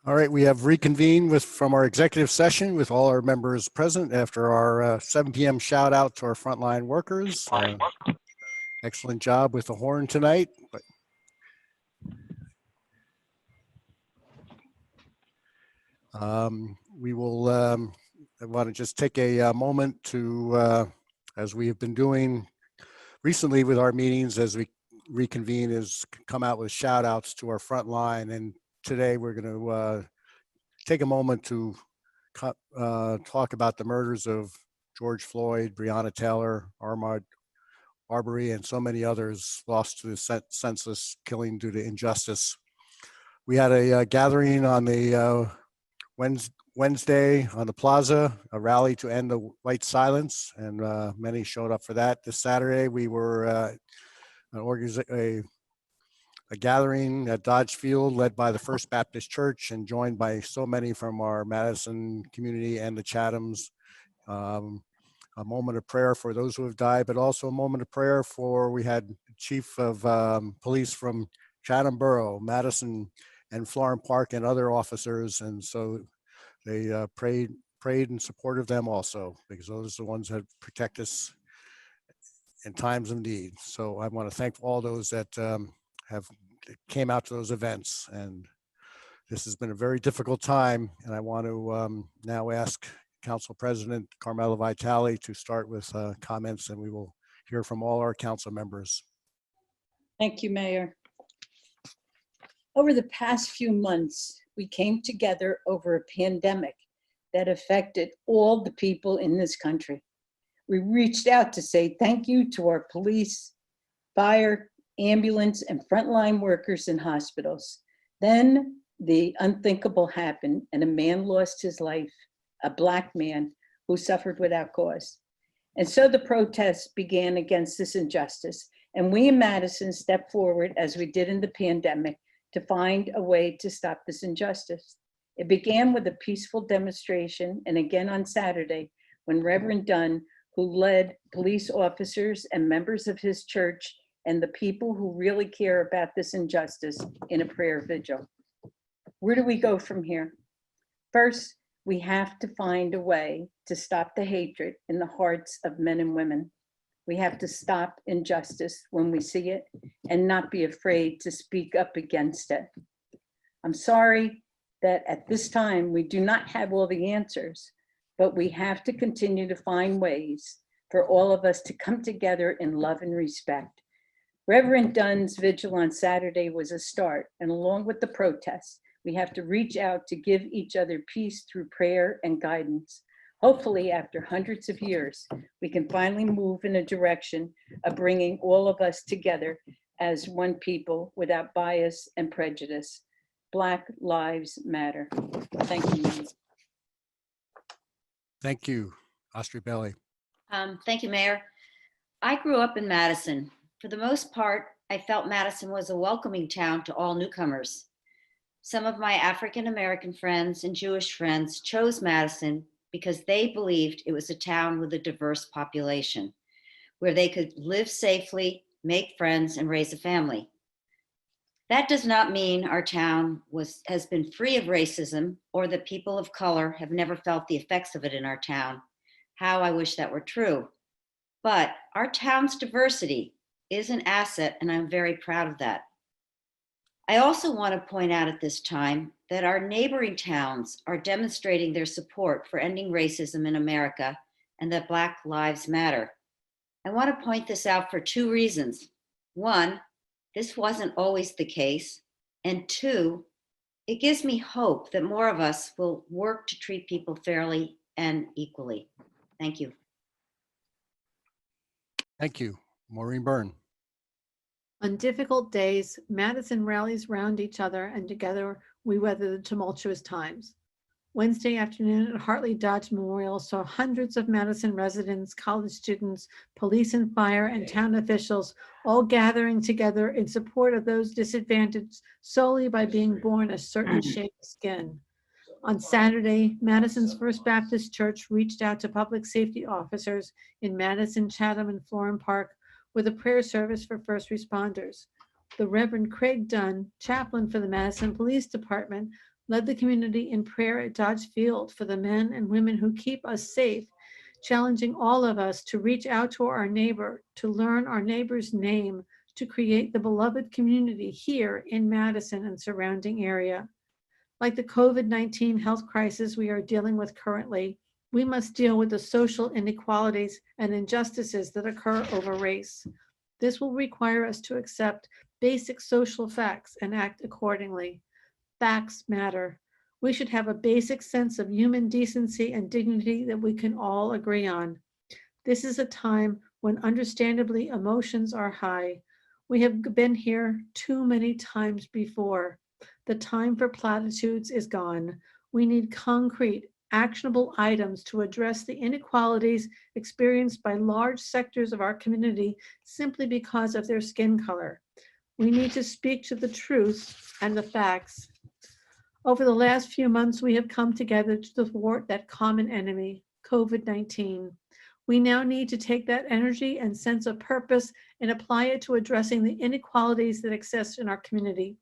All right, we have reconvened from our executive session with all our members present after our 7 p.m. shout out to our frontline workers. Excellent job with the horn tonight. We will, I want to just take a moment to, as we have been doing recently with our meetings as we reconvene, is come out with shout outs to our front line. And today we're going to take a moment to talk about the murders of George Floyd, Breonna Taylor, Ahmaud Arbery, and so many others lost to the senseless killing due to injustice. We had a gathering on the Wednesday on the plaza, a rally to end the white silence, and many showed up for that. This Saturday, we were a gathering at Dodge Field led by the First Baptist Church and joined by so many from our Madison community and the Chathams. A moment of prayer for those who have died, but also a moment of prayer for, we had Chief of Police from Chatham Borough, Madison, and Florham Park, and other officers. And so they prayed in support of them also, because those are the ones that protect us in times of need. So I want to thank all those that have came out to those events. And this has been a very difficult time. And I want to now ask Council President Carmela Vitale to start with comments, and we will hear from all our council members. Thank you, Mayor. Over the past few months, we came together over a pandemic that affected all the people in this country. We reached out to say thank you to our police, fire, ambulance, and frontline workers in hospitals. Then the unthinkable happened and a man lost his life, a Black man who suffered without cause. And so the protests began against this injustice. And we in Madison stepped forward, as we did in the pandemic, to find a way to stop this injustice. It began with a peaceful demonstration, and again on Saturday, when Reverend Dunn, who led police officers and members of his church and the people who really care about this injustice, in a prayer vigil. Where do we go from here? First, we have to find a way to stop the hatred in the hearts of men and women. We have to stop injustice when we see it and not be afraid to speak up against it. I'm sorry that at this time we do not have all the answers, but we have to continue to find ways for all of us to come together in love and respect. Reverend Dunn's vigil on Saturday was a start, and along with the protests, we have to reach out to give each other peace through prayer and guidance. Hopefully, after hundreds of years, we can finally move in a direction of bringing all of us together as one people without bias and prejudice. Black Lives Matter. Thank you. Thank you, Austria Bailey. Thank you, Mayor. I grew up in Madison. For the most part, I felt Madison was a welcoming town to all newcomers. Some of my African-American friends and Jewish friends chose Madison because they believed it was a town with a diverse population, where they could live safely, make friends, and raise a family. That does not mean our town has been free of racism or that people of color have never felt the effects of it in our town. How I wish that were true. But our town's diversity is an asset, and I'm very proud of that. I also want to point out at this time that our neighboring towns are demonstrating their support for ending racism in America and that Black Lives Matter. I want to point this out for two reasons. One, this wasn't always the case. And two, it gives me hope that more of us will work to treat people fairly and equally. Thank you. Thank you. Maureen Byrne. On difficult days, Madison rallies round each other, and together we weather the tumultuous times. Wednesday afternoon at Hartley Dodge Memorial saw hundreds of Madison residents, college students, police and fire, and town officials all gathering together in support of those disadvantaged solely by being born a certain shade of skin. On Saturday, Madison's First Baptist Church reached out to public safety officers in Madison, Chatham, and Florham Park with a prayer service for first responders. The Reverend Craig Dunn, chaplain for the Madison Police Department, led the community in prayer at Dodge Field for the men and women who keep us safe, challenging all of us to reach out to our neighbor, to learn our neighbor's name, to create the beloved community here in Madison and surrounding area. Like the COVID-19 health crisis we are dealing with currently, we must deal with the social inequalities and injustices that occur over race. This will require us to accept basic social facts and act accordingly. Facts matter. We should have a basic sense of human decency and dignity that we can all agree on. This is a time when understandably emotions are high. We have been here too many times before. The time for platitudes is gone. We need concrete, actionable items to address the inequalities experienced by large sectors of our community simply because of their skin color. We need to speak to the truth and the facts. Over the last few months, we have come together to thwart that common enemy, COVID-19. We now need to take that energy and sense of purpose and apply it to addressing the inequalities that exist in our community.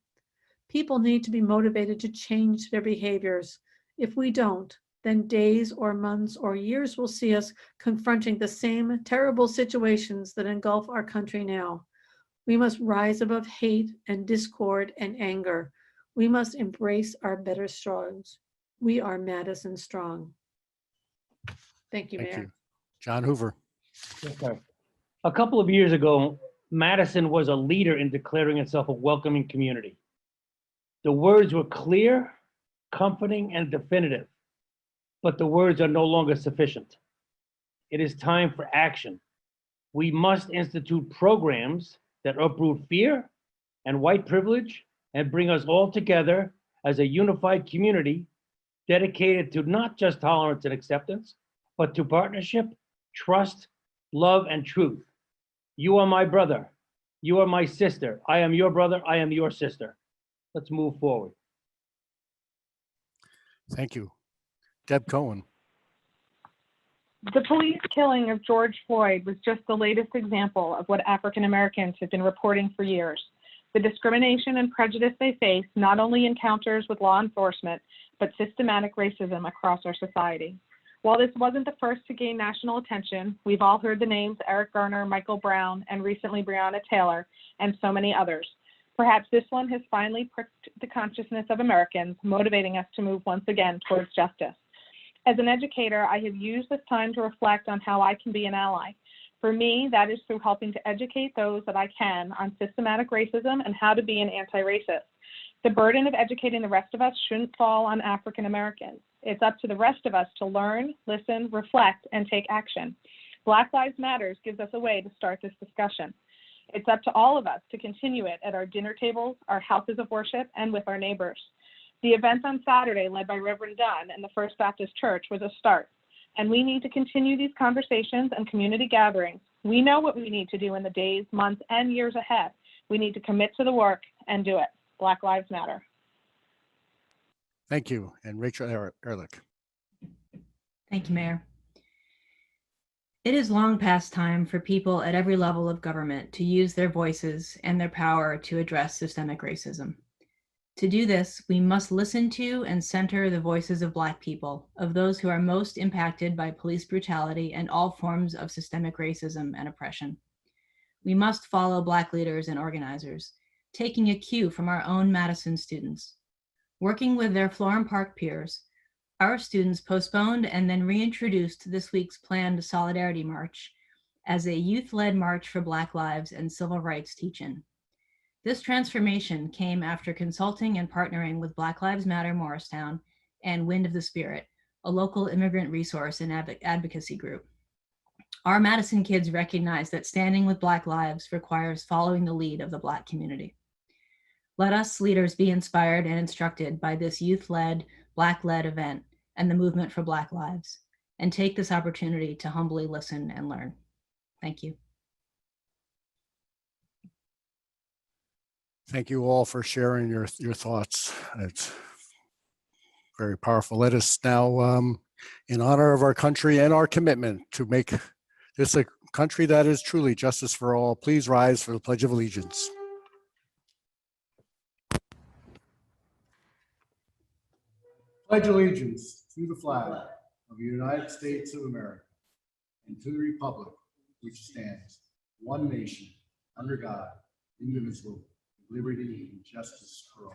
People need to be motivated to change their behaviors. If we don't, then days or months or years will see us confronting the same terrible situations that engulf our country now. We must rise above hate and discord and anger. We must embrace our better strongs. We are Madison strong. Thank you, Thank Mayor. you. John Hoover. Okay. A couple of years ago, Madison was a leader in declaring itself a welcoming community. The words were clear, comforting, and definitive, but the words are no longer sufficient. It is time for action. We must institute programs that uproot fear and white privilege and bring us all together as a unified community dedicated to not just tolerance and acceptance, but to partnership, trust, love, and truth. You are my brother. You are my sister. I am your brother. I am your sister. Let's move forward. Thank you. Deb Cohen. The police killing of George Floyd was just the latest example of what African Americans have been reporting for years. The discrimination and prejudice they face not only encounters with law enforcement, but systematic racism across our society. While this wasn't the first to gain national attention, we've all heard the names Eric Garner, Michael Brown, and recently Breonna Taylor, and so many others. Perhaps this one has finally pricked the consciousness of Americans, motivating us to move once again towards justice. As an educator, I have used this time to reflect on how I can be an ally. For me, that is through helping to educate those that I can on systematic racism and how to be an anti-racist. The burden of educating the rest of us shouldn't fall on African Americans. It's up to the rest of us to learn, listen, reflect, and take action. Black Lives Matter gives us a way to start this discussion. It's up to all of us to continue it at our dinner tables, our houses of worship, and with our neighbors. The event on Saturday, led by Reverend Dunn and the First Baptist Church, was a start, and we need to continue these conversations and community gatherings. We know what we need to do in the days, months, and years ahead. We need to commit to the work and do it. Black Lives Matter. Thank you. And Rachel Ehrlich. Thank you, Mayor. It is long past time for people at every level of government to use their voices and their power to address systemic racism. To do this, we must listen to and center the voices of Black people, of those who are most impacted by police brutality and all forms of systemic racism and oppression. We must follow Black leaders and organizers, taking a cue from our own Madison students. Working with their Florham Park peers, our students postponed and then reintroduced this week's planned Solidarity March as a youth-led march for Black lives and civil rights teach-in. This transformation came after consulting and partnering with Black Lives Matter Morristown and Wind of the Spirit, a local immigrant resource and advocacy group. Our Madison kids recognize that standing with Black lives requires following the lead of the Black community. Let us leaders be inspired and instructed by this youth-led, Black-led event and the movement for Black lives, and take this opportunity to humbly listen and learn. Thank you. Thank you all for sharing your thoughts. It's very powerful. Let us now, in honor of our country and our commitment to make this a country that is truly justice for all, please rise for the Pledge of Allegiance. Pledge allegiance to the flag of the United States of America and to the republic which stands one nation under God, indivisible, with liberty and justice for all.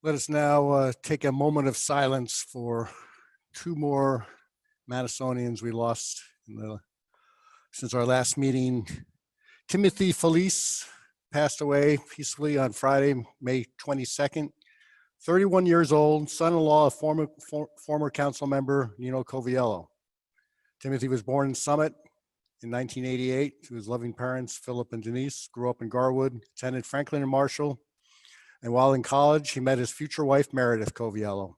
Let us now take a moment of silence for two more Madisonians we lost since our last meeting. Timothy Felice passed away peacefully on Friday, May 22nd. 31 years old, son-in-law of former council member Nino Coviello. Timothy was born in Summit in 1988 to his loving parents, Philip and Denise, grew up in Garwood, attended Franklin and Marshall, and while in college, he met his future wife, Meredith Coviello.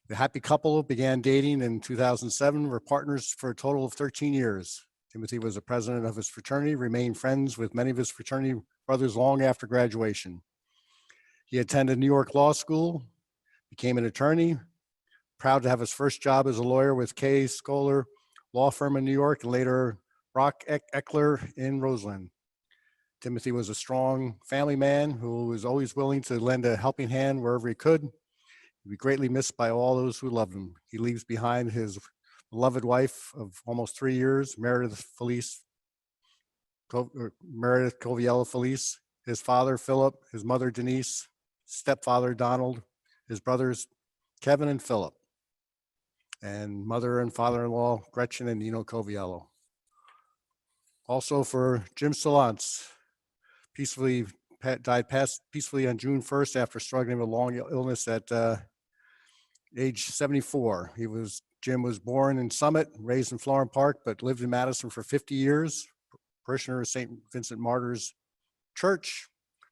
The happy couple began dating in 2007, were partners for a total of 13 years. Timothy was the president of his fraternity, remained friends with many of his fraternity brothers long after graduation. He attended New York Law School, became an attorney, proud to have his first job as a lawyer with Kay Scholar Law Firm in New York, and later Brock Eckler in Roseland. Timothy was a strong family man who was always willing to lend a helping hand wherever he could. He'd be greatly missed by all those who loved him. He leaves behind his beloved wife of almost 3 years, Meredith Coviello Felice, his father, Philip, his mother, Denise, stepfather, Donald, his brothers, Kevin and Philip, and mother and father-in-law, Gretchen and Nino Coviello. Also for Jim Solantz, died peacefully on June 1st after struggling with a long illness at age 74. Jim was born in Summit, raised in Florham Park, but lived in Madison for 50 years. Parishioner of St. Vincent Martyrs Church,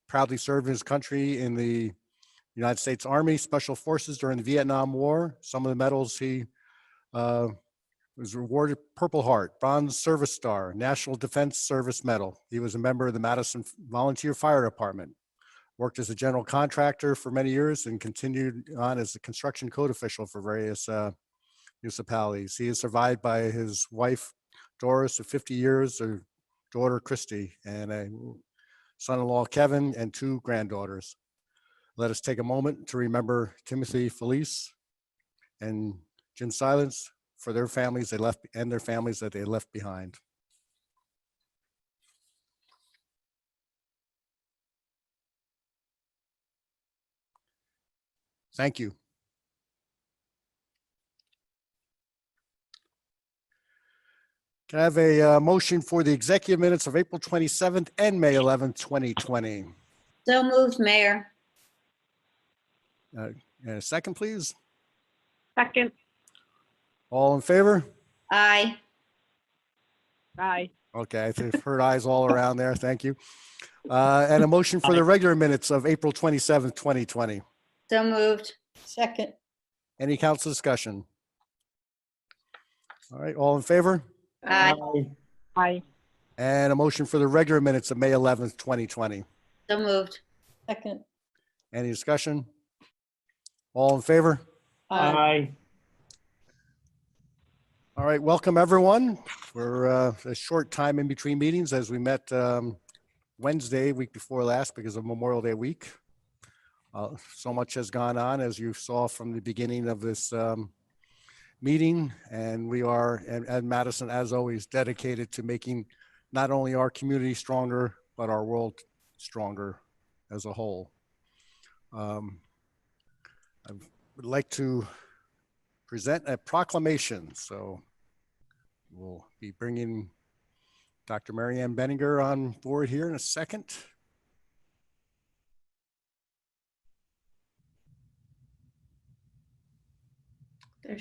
proudly served his country in the United States Army Special Forces during the Vietnam War. Some of the medals he was awarded: Purple Heart, Bronze Service Star, National Defense Service Medal. He was a member of the Madison Volunteer Fire Department, worked as a general contractor for many years, and continued on as a construction code official for various municipalities. He is survived by his wife, Doris, of 50 years, their daughter, Christy, and a son-in-law, Kevin, and 2 granddaughters. Let us take a moment to remember Timothy Felice and Jim Silence for their families they left and their families that they left behind. Thank you. Can I have a motion for the executive minutes of April 27th and May 11th, 2020? So moved, Mayor. And a second, please. Second. All in favor? Aye. Aye. Okay, I've heard ayes all around there. Thank you. And a motion for the regular minutes of April 27th, 2020. So moved. Second. Any council discussion? All right, all in favor? Aye. Aye. And a motion for the regular minutes of May 11th, 2020. So moved. Second. Any discussion? All in favor? Aye. All right, welcome everyone. We're a short time in between meetings as we met Wednesday, week before last, because of Memorial Day week. So much has gone on, as you saw from the beginning of this meeting, and we are at Madison, as always, dedicated to making not only our community stronger, but our world stronger as a whole. I would like to present a proclamation. So we'll be bringing Dr. Mary Ann Benninger on board here in a second.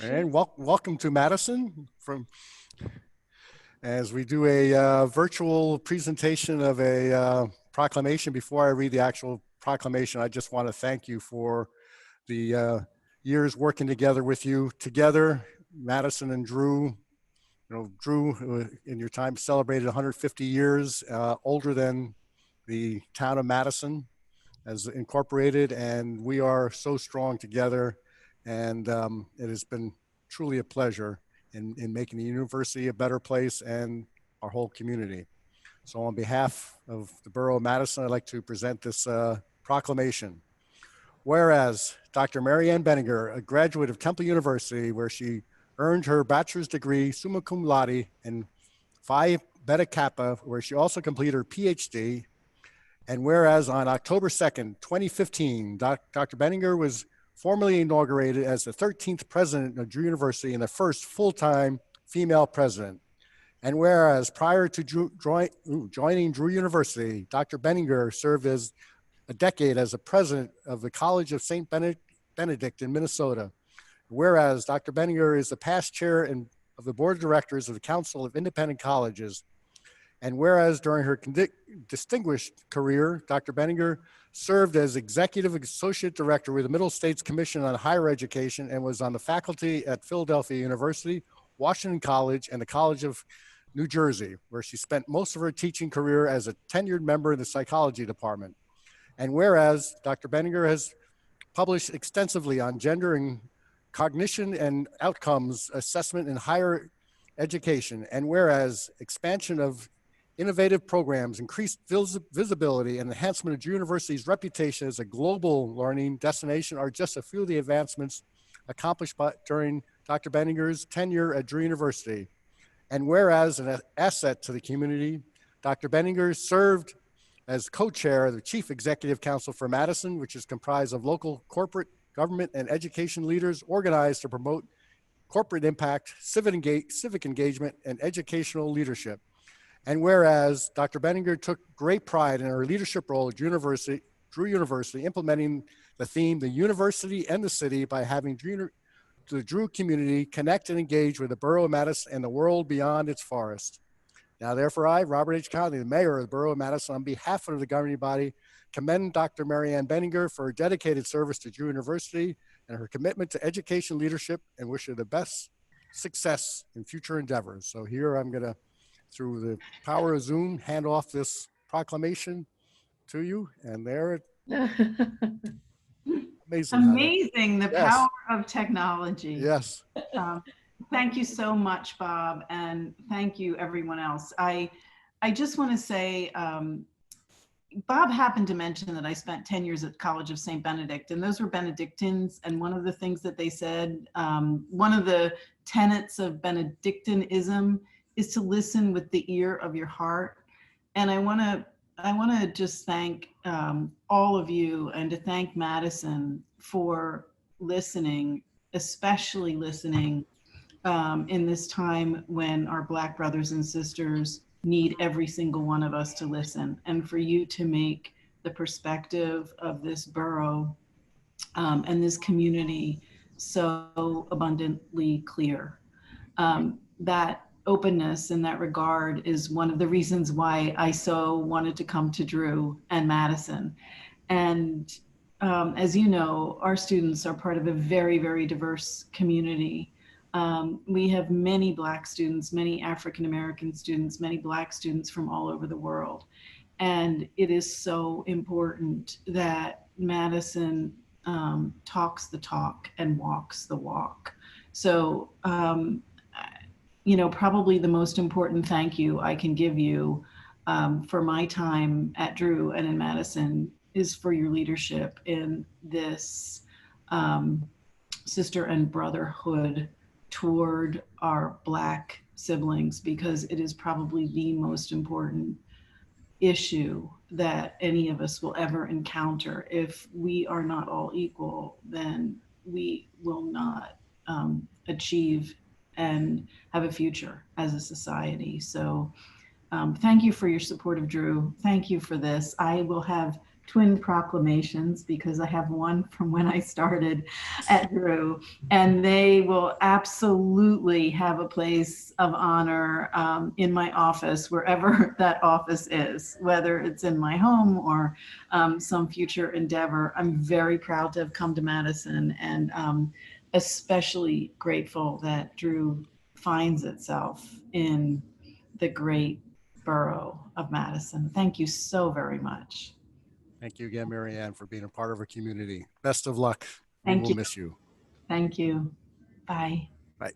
And welcome to Madison as we do a virtual presentation of a proclamation. Before I read the actual proclamation, I just want to thank you for the years working together with you. Together, Madison and Drew, Drew in your time celebrated 150 years, older than the town of Madison as incorporated, and we are so strong together. And it has been truly a pleasure in making the university a better place and our whole community. So on behalf of the Borough of Madison, I'd like to present this proclamation. Whereas Dr. Mary Ann Benninger, a graduate of Temple University, where she earned her bachelor's degree summa cum laude and Phi Beta Kappa, where she also completed her PhD. And whereas on October 2nd, 2015, Dr. Benninger was formally inaugurated as the 13th president of Drew University and the first full-time female president. And whereas prior to joining Drew University, Dr. Benninger served as a decade as the president of the College of St. Benedict in Minnesota. Whereas Dr. Benninger is the past chair of the board of directors of the Council of Independent Colleges. And whereas during her distinguished career, Dr. Benninger served as executive associate director with the Middle States Commission on Higher Education and was on the faculty at Philadelphia University, Washington College, and the College of New Jersey, where she spent most of her teaching career as a tenured member in the psychology department. And whereas Dr. Benninger has published extensively on gender and cognition and outcomes assessment in higher education, and whereas expansion of innovative programs, increased visibility, and enhancement of Drew University's reputation as a global learning destination are just a few of the advancements accomplished during Dr. Benninger's tenure at Drew University. And whereas an asset to the community, Dr. Benninger served as co-chair of the Chief Executive Council for Madison, which is comprised of local corporate, government, and education leaders organized to promote corporate impact, civic engagement, and educational leadership. And whereas Dr. Benninger took great pride in her leadership role at Drew University, implementing the theme, the university and the city, by having the Drew community connect and engage with the Borough of Madison and the world beyond its forest. Now, therefore, I, Robert H. Conley, the mayor of the Borough of Madison, on behalf of the governing body, commend Dr. Mary Ann Benninger for her dedicated service to Drew University and her commitment to education leadership, and wish her the best success in future endeavors. So here I'm going to, through the power of Zoom, hand off this proclamation to you. And there it, amazing. Amazing, the Yes. power of technology. Yes. Thank you so much, Bob, and thank you, everyone else. I just want to say, Bob happened to mention that I spent 10 years at College of St. Benedict, and those were Benedictines. And one of the things that they said, one of the tenets of Benedictinism is to listen with the ear of your heart. And I want to just thank all of you, and to thank Madison for listening, especially listening in this time when our Black brothers and sisters need every single one of us to listen, and for you to make the perspective of this borough and this community so abundantly clear. That openness in that regard is one of the reasons why I so wanted to come to Drew and Madison. And as you know, our students are part of a very, very diverse community. We have many Black students, many African-American students, many Black students from all over the world. And it is so important that Madison talks the talk and walks the walk. So, you know, probably the most important thank you I can give you for my time at Drew and in Madison is for your leadership in this sister and brotherhood toward our Black siblings, because it is probably the most important issue that any of us will ever encounter. If we are not all equal, then we will not achieve and have a future as a society. So thank you for your support of Drew. Thank you for this. I will have twin proclamations because I have one from when I started at Drew, and they will absolutely have a place of honor in my office, wherever that office is, whether it's in my home or some future endeavor. I'm very proud to have come to Madison, and especially grateful that Drew finds itself in the great borough of Madison. Thank you so very much. Thank you again, Mary Ann, for being a part of our community. Best of luck. We Thank will you. miss you. Thank you. Bye. Right.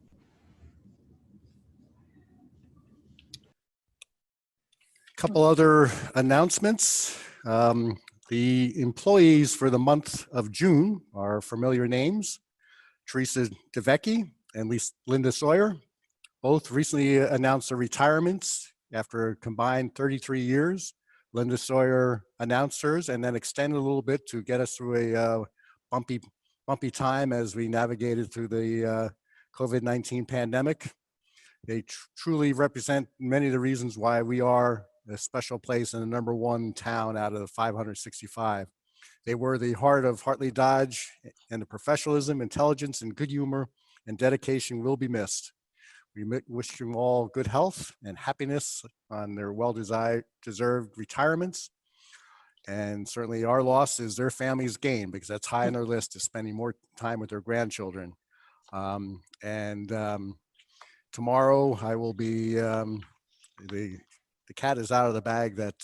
Couple other announcements. The employees for the month of June are familiar names: Teresa DeVecchi and Linda Sawyer. Both recently announced their retirements after a combined 33 years. Linda Sawyer announced hers and then extended a little bit to get us through a bumpy time as we navigated through the COVID-19 pandemic. They truly represent many of the reasons why we are a special place and the #1 town out of the 565. They were the heart of Hartley Dodge, and the professionalism, intelligence, and good humor and dedication will be missed. We wish them all good health and happiness on their well-deserved retirements. And certainly our loss is their family's gain, because that's high on their list, is spending more time with their grandchildren. Tomorrow I will be, the cat is out of the bag that,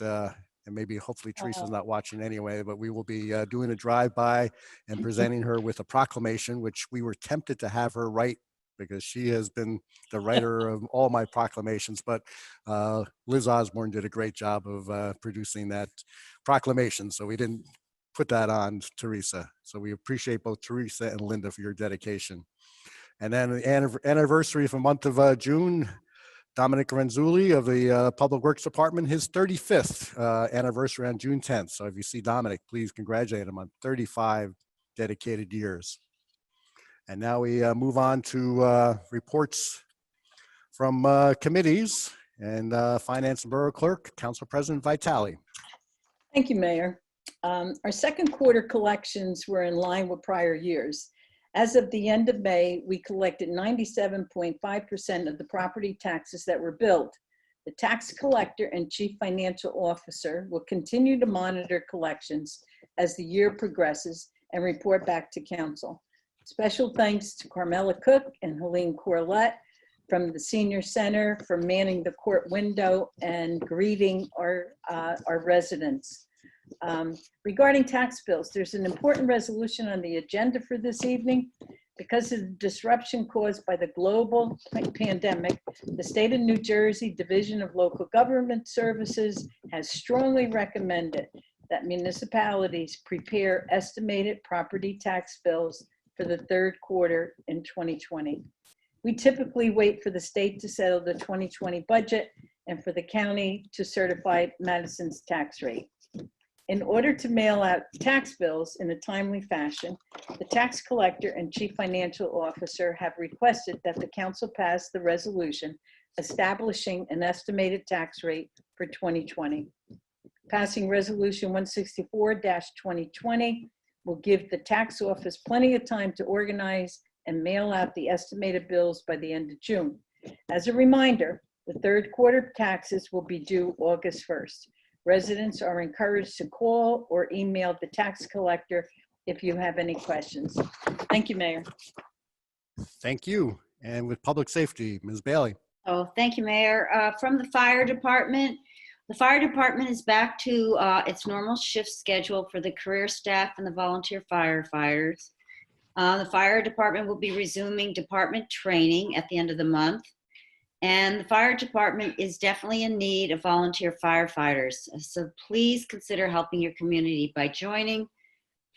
and maybe hopefully Teresa's not watching anyway, but we will be doing a drive-by and presenting her with a proclamation, which we were tempted to have her write, because she has been the writer of all my proclamations, but Liz Osborne did a great job of producing that proclamation, so we didn't put that on Teresa. So we appreciate both Teresa and Linda for your dedication. And then the anniversary of the month of June, Dominic Renzulli of the Public Works Department, his 35th anniversary on June 10th. So if you see Dominic, please congratulate him on 35 dedicated years. And now we move on to reports from committees, and Finance and Borough Clerk, Council President Vitale. Thank you, Mayor. Our second quarter collections were in line with prior years. As of the end of May, we collected 97.5% of the property taxes that were billed. The tax collector and chief financial officer will continue to monitor collections as the year progresses and report back to council. Special thanks to Carmela Cook and Helene Corlett from the Senior Center for manning the court window and greeting our residents. Regarding tax bills, there's an important resolution on the agenda for this evening. Because of the disruption caused by the global pandemic, the State of New Jersey Division of Local Government Services has strongly recommended that municipalities prepare estimated property tax bills for the third quarter in 2020. We typically wait for the state to settle the 2020 budget and for the county to certify Madison's tax rate. In order to mail out tax bills in a timely fashion, the tax collector and chief financial officer have requested that the council pass the resolution establishing an estimated tax rate for 2020. Passing resolution 164-2020 will give the tax office plenty of time to organize and mail out the estimated bills by the end of June. As a reminder, the third quarter taxes will be due August 1st. Residents are encouraged to call or email the tax collector if you have any questions. Thank you, Mayor. Thank you. And with public safety, Ms. Bailey. Oh, thank you, Mayor. From the fire department is back to its normal shift schedule for the career staff and the volunteer firefighters. The fire department will be resuming department training at the end of the month. And the fire department is definitely in need of volunteer firefighters. So please consider helping your community by joining.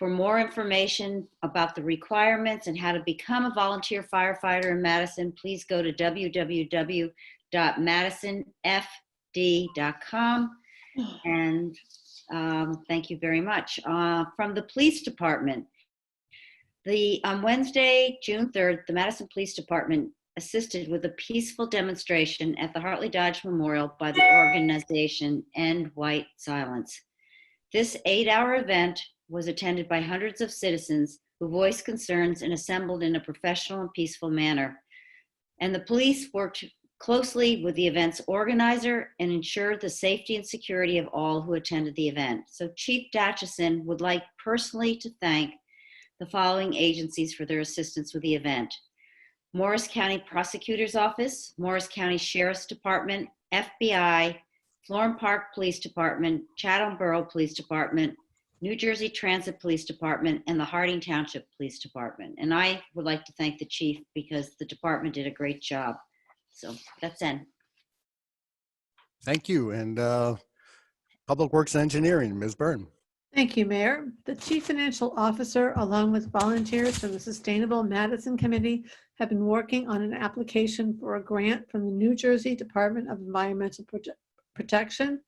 For more information about the requirements and how to become a volunteer firefighter in Madison, please go to www.madisonfd.com. And thank you very much. From the police department, on Wednesday, June 3rd, the Madison Police Department assisted with a peaceful demonstration at the Hartley Dodge Memorial by the organization End White Silence. This 8-hour event was attended by hundreds of citizens who voiced concerns and assembled in a professional and peaceful manner. And the police worked closely with the event's organizer and ensured the safety and security of all who attended the event. So Chief Datchison would like personally to thank the following agencies for their assistance with the event: Morris County Prosecutor's Office, Morris County Sheriff's Department, FBI, Florham Park Police Department, Chatham Borough Police Department, New Jersey Transit Police Department, and the Harding Township Police Department. And I would like to thank the chief because the department did a great job. So that's it. Thank you. And Public Works and Engineering, Ms. Byrne. Thank you, Mayor. The Chief Financial Officer, along with volunteers from the Sustainable Madison Committee, have been working on an application for a grant from the New Jersey Department of Environmental Protection.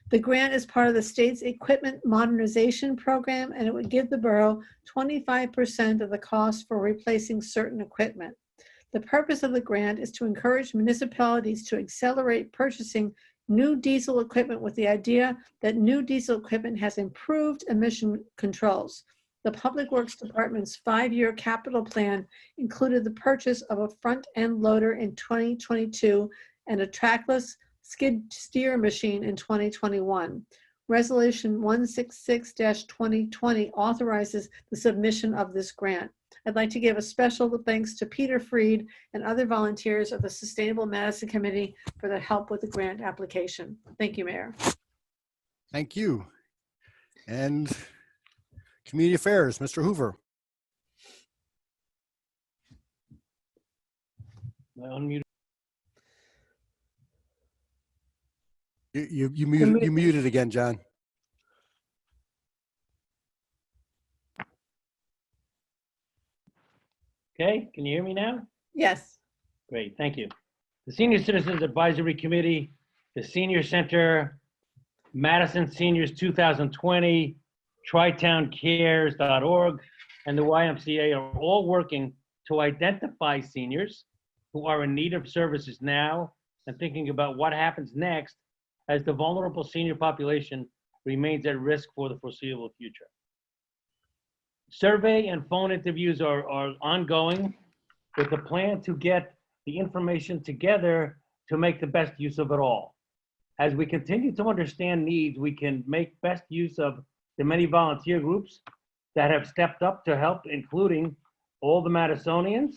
The grant is part of the state's equipment modernization program, and it would give the borough 25% of the cost for replacing certain equipment. The purpose of the grant is to encourage municipalities to accelerate purchasing new diesel equipment with the idea that new diesel equipment has improved emission controls. The Public Works Department's 5-year capital plan included the purchase of a front-end loader in 2022 and a trackless skid steer machine in 2021. Resolution 166-2020 authorizes the submission of this grant. I'd like to give a special thanks to Peter Freed and other volunteers of the Sustainable Madison Committee for their help with the grant application. Thank you, Mayor. Thank you. And Community Affairs, Mr. Hoover. Unmute. You muted again, John. Okay, can you hear me now? Yes. Great, thank you. The Senior Citizens Advisory Committee, the Senior Center, Madison Seniors 2020, TriTownCares.org, and the YMCA are all working to identify seniors who are in need of services now and thinking about what happens next as the vulnerable senior population remains at risk for the foreseeable future. Survey and phone interviews are ongoing with the plan to get the information together to make the best use of it all. As we continue to understand needs, we can make best use of the many volunteer groups that have stepped up to help, including all the Madisonians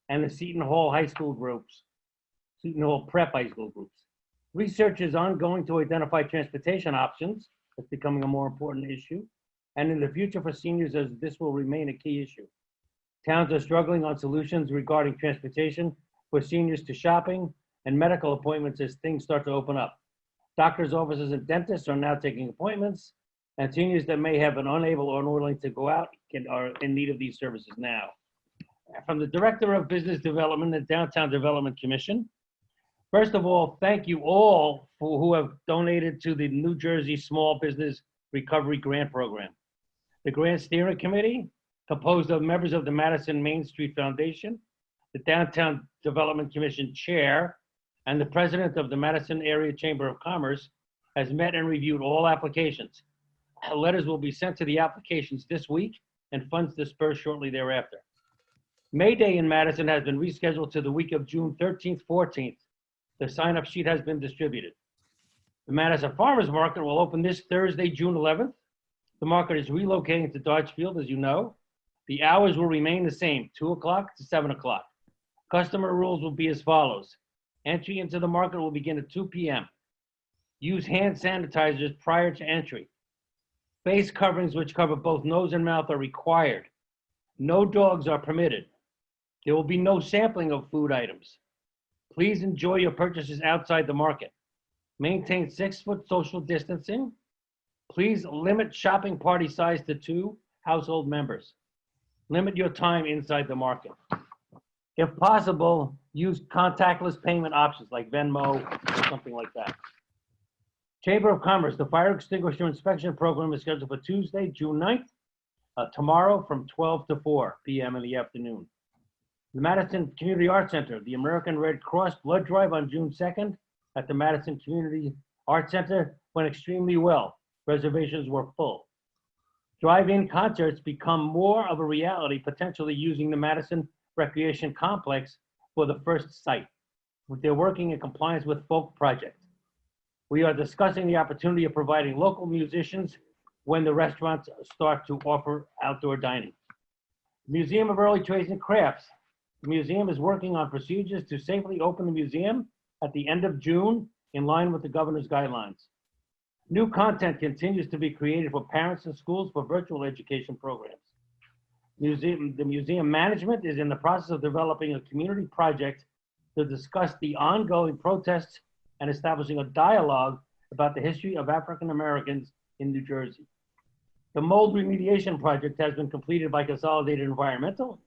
and the Seton Hall High School groups, Seton Hall Prep High School groups. Research is ongoing to identify transportation options. That's becoming a more important issue. And in the future for seniors, as this will remain a key issue. Towns are struggling on solutions regarding transportation for seniors to shopping and medical appointments as things start to open up. Doctors' offices and dentists are now taking appointments, and seniors that may have been unable or unwilling to go out are in need of these services now. From the Director of Business Development and Downtown Development Commission, first of all, thank you all who have donated to the New Jersey Small Business Recovery Grant Program. The Grant Steering Committee, composed of members of the Madison Main Street Foundation, the Downtown Development Commission Chair, and the President of the Madison Area Chamber of Commerce, has met and reviewed all applications. Letters will be sent to the applications this week and funds dispersed shortly thereafter. May Day in Madison has been rescheduled to the week of June 13th, 14th. The sign-up sheet has been distributed. The Madison Farmers Market will open this Thursday, June 11th. The market is relocating to Dodge Field, as you know. The hours will remain the same, 2 o'clock to 7 o'clock. Customer rules will be as follows. Entry into the market will begin at 2 p.m. Use hand sanitizers prior to entry. Face coverings which cover both nose and mouth are required. No dogs are permitted. There will be no sampling of food items. Please enjoy your purchases outside the market. Maintain 6-foot social distancing. Please limit shopping party size to 2 household members. Limit your time inside the market. If possible, use contactless payment options like Venmo or something like that. Chamber of Commerce, the fire extinguisher inspection program is scheduled for Tuesday, June 9th, tomorrow from 12 to 4 p.m. in the afternoon. The Madison Community Arts Center, the American Red Cross Blood Drive on June 2nd at the Madison Community Arts Center went extremely well. Reservations were full. Drive-in concerts become more of a reality, potentially using the Madison Recreation Complex for the first site. They're working in compliance with Folk Project. We are discussing the opportunity of providing local musicians when the restaurants start to offer outdoor dining. Museum of Early Trades and Crafts. The museum is working on procedures to safely open the museum at the end of June in line with the governor's guidelines. New content continues to be created for parents and schools for virtual education programs. The museum management is in the process of developing a community project to discuss the ongoing protests and establishing a dialogue about the history of African Americans in New Jersey. The mold remediation project has been completed by Consolidated Environmental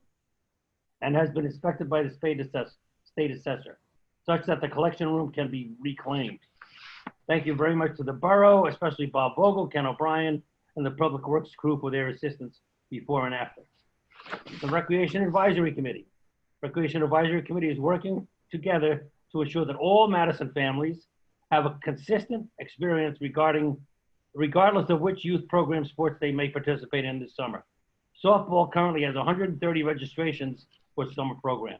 and has been inspected by the state assessor, such that the collection room can be reclaimed. Thank you very much to the borough, especially Bob Vogel, Ken O'Brien, and the Public Works crew for their assistance before and after. The Recreation Advisory Committee. Recreation Advisory Committee is working together to ensure that all Madison families have a consistent experience regardless of which youth program sports they may participate in this summer. Softball currently has 130 registrations for summer program.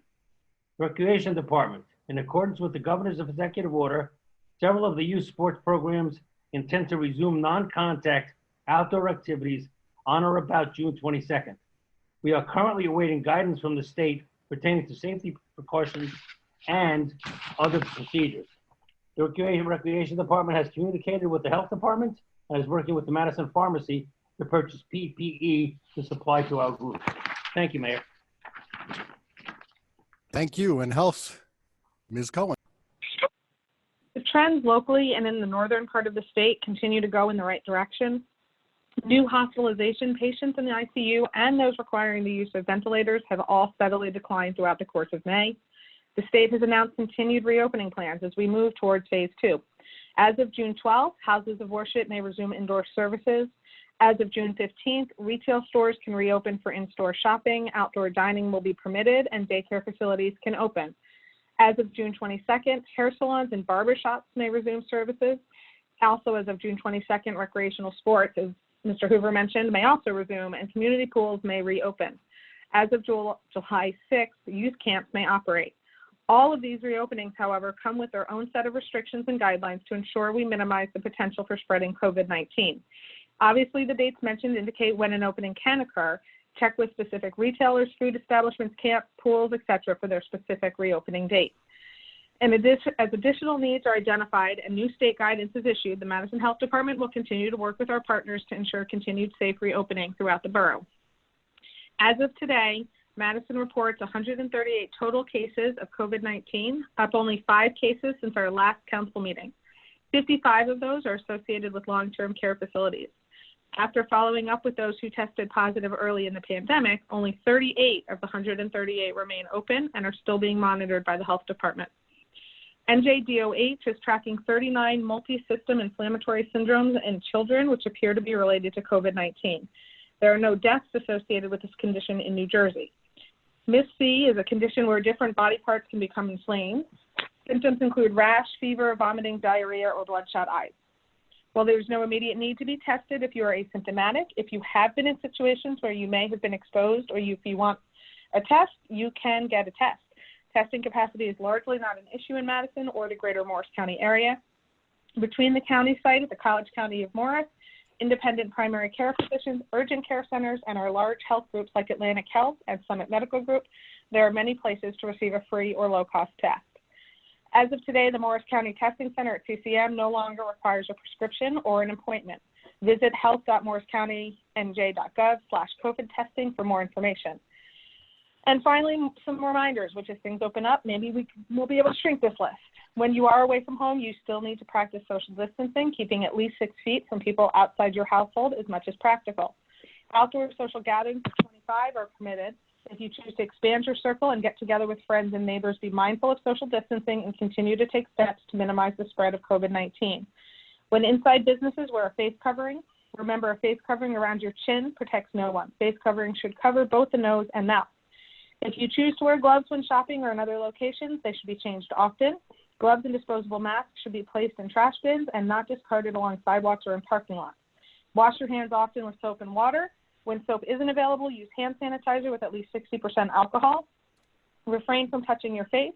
Recreation Department, in accordance with the Governor's executive order, several of the youth sports programs intend to resume non-contact outdoor activities on or about June 22nd. We are currently awaiting guidance from the state pertaining to safety precautions and other procedures. The Recreation Department has communicated with the Health Department and is working with the Madison Pharmacy to purchase PPE to supply to our group. Thank you, Mayor. Thank you. And Health, Ms. Cohen. The trends locally and in the northern part of the state continue to go in the right direction. New hospitalization patients in the ICU and those requiring the use of ventilators have all steadily declined throughout the course of May. The state has announced continued reopening plans as we move towards phase 2. As of June 12th, houses of worship may resume indoor services. As of June 15th, retail stores can reopen for in-store shopping, outdoor dining will be permitted, and daycare facilities can open. As of June 22nd, hair salons and barber shops may resume services. Also, as of June 22nd, recreational sports, as Mr. Hoover mentioned, may also resume, and community pools may reopen. As of July 6th, youth camps may operate. All of these reopenings, however, come with their own set of restrictions and guidelines to ensure we minimize the potential for spreading COVID-19. Obviously, the dates mentioned indicate when an opening can occur. Check with specific retailers, food establishments, camps, pools, etc. for their specific reopening dates. And as additional needs are identified and new state guidance is issued, the Madison Health Department will continue to work with our partners to ensure continued safe reopening throughout the borough. As of today, Madison reports 138 total cases of COVID-19, up only 5 cases since our last council meeting. 55 of those are associated with long-term care facilities. After following up with those who tested positive early in the pandemic, only 38 of the 138 remain open and are still being monitored by the health department. NJDOH is tracking 39 multi-system inflammatory syndromes in children which appear to be related to COVID-19. There are no deaths associated with this condition in New Jersey. MIS-C is a condition where different body parts can become inflamed. Symptoms include rash, fever, vomiting, diarrhea, or bloodshot eyes. While there's no immediate need to be tested if you are asymptomatic, if you have been in situations where you may have been exposed or if you want a test, you can get a test. Testing capacity is largely not an issue in Madison or the greater Morris County area. Between the county site at the College County of Morris, independent primary care physicians, urgent care centers, and our large health groups like Atlantic Health and Summit Medical Group, there are many places to receive a free or low-cost test. As of today, the Morris County Testing Center at CCM no longer requires a prescription or an appointment. Visit health.morriscountynj.gov/COVID testing for more information. And finally, some reminders, which as things open up, maybe we'll be able to shrink this list. When you are away from home, you still need to practice social distancing, keeping at least 6 feet from people outside your household as much as practical. Outdoor social gatherings of 25 are permitted. If you choose to expand your circle and get together with friends and neighbors, be mindful of social distancing and continue to take steps to minimize the spread of COVID-19. When inside businesses, wear a face covering. Remember, a face covering around your chin protects no one. Face covering should cover both the nose and mouth. If you choose to wear gloves when shopping or in other locations, they should be changed often. Gloves and disposable masks should be placed in trash bins and not discarded along sidewalks or in parking lots. Wash your hands often with soap and water. When soap isn't available, use hand sanitizer with at least 60% alcohol. Refrain from touching your face.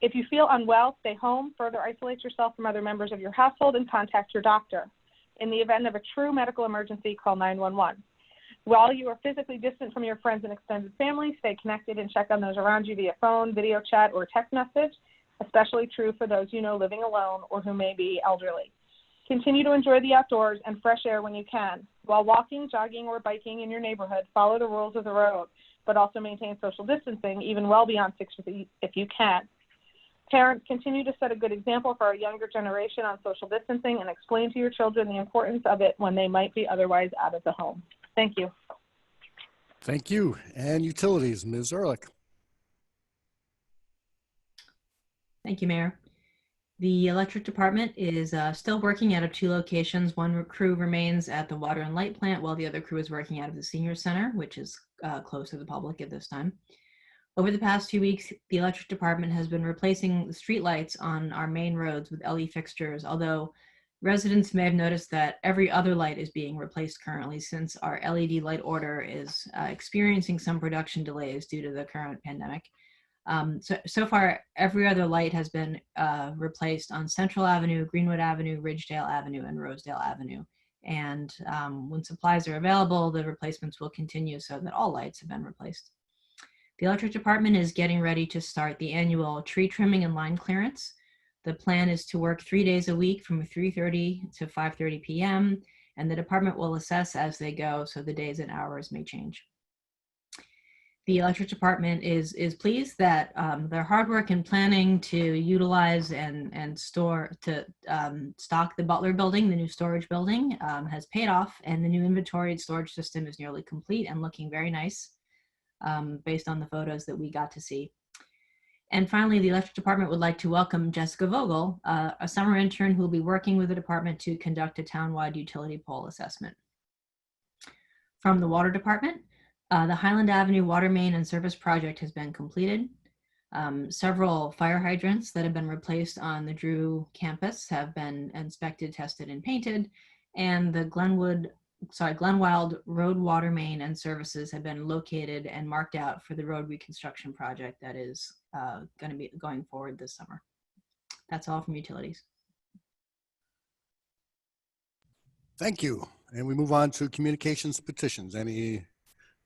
If you feel unwell, stay home. Further isolate yourself from other members of your household and contact your doctor. In the event of a true medical emergency, call 911. While you are physically distant from your friends and extended family, stay connected and check on those around you via phone, video chat, or text message, especially true for those you know living alone or who may be elderly. Continue to enjoy the outdoors and fresh air when you can. While walking, jogging, or biking in your neighborhood, follow the rules of the road, but also maintain social distancing, even well beyond 6 feet if you can. Parents, continue to set a good example for our younger generation on social distancing and explain to your children the importance of it when they might be otherwise out of the home. Thank you. Thank you. And Utilities, Ms. Ehrlich. Thank you, Mayor. The electric department is still working out of 2 locations. One crew remains at the water and light plant, while the other crew is working out of the senior center, which is closed to the public at this time. Over the past 2 weeks, the electric department has been replacing the street lights on our main roads with LED fixtures, although residents may have noticed that every other light is being replaced currently, since our LED light order is experiencing some production delays due to the current pandemic. So far, every other light has been replaced on Central Avenue, Greenwood Avenue, Ridgedale Avenue, and Rosedale Avenue. And when supplies are available, the replacements will continue so that all lights have been replaced. The electric department is getting ready to start the annual tree trimming and line clearance. The plan is to work 3 days a week from 3:30 to 5:30 p.m. and the department will assess as they go, so the days and hours may change. The electric department is pleased that their hard work in planning to utilize and store to stock the Butler building, the new storage building, has paid off, and the new inventory and storage system is nearly complete and looking very nice based on the photos that we got to see. And finally, the electric department would like to welcome Jessica Vogel, a summer intern who will be working with the department to conduct a townwide utility pole assessment. From the water department, the Highland Avenue water main and service project has been completed. Several fire hydrants that have been replaced on the Drew campus have been inspected, tested, and painted, and the Glenwild road water main and services have been located and marked out for the road reconstruction project that is going to be going forward this summer. That's all from utilities. Thank you. And we move on to communications petitions. Any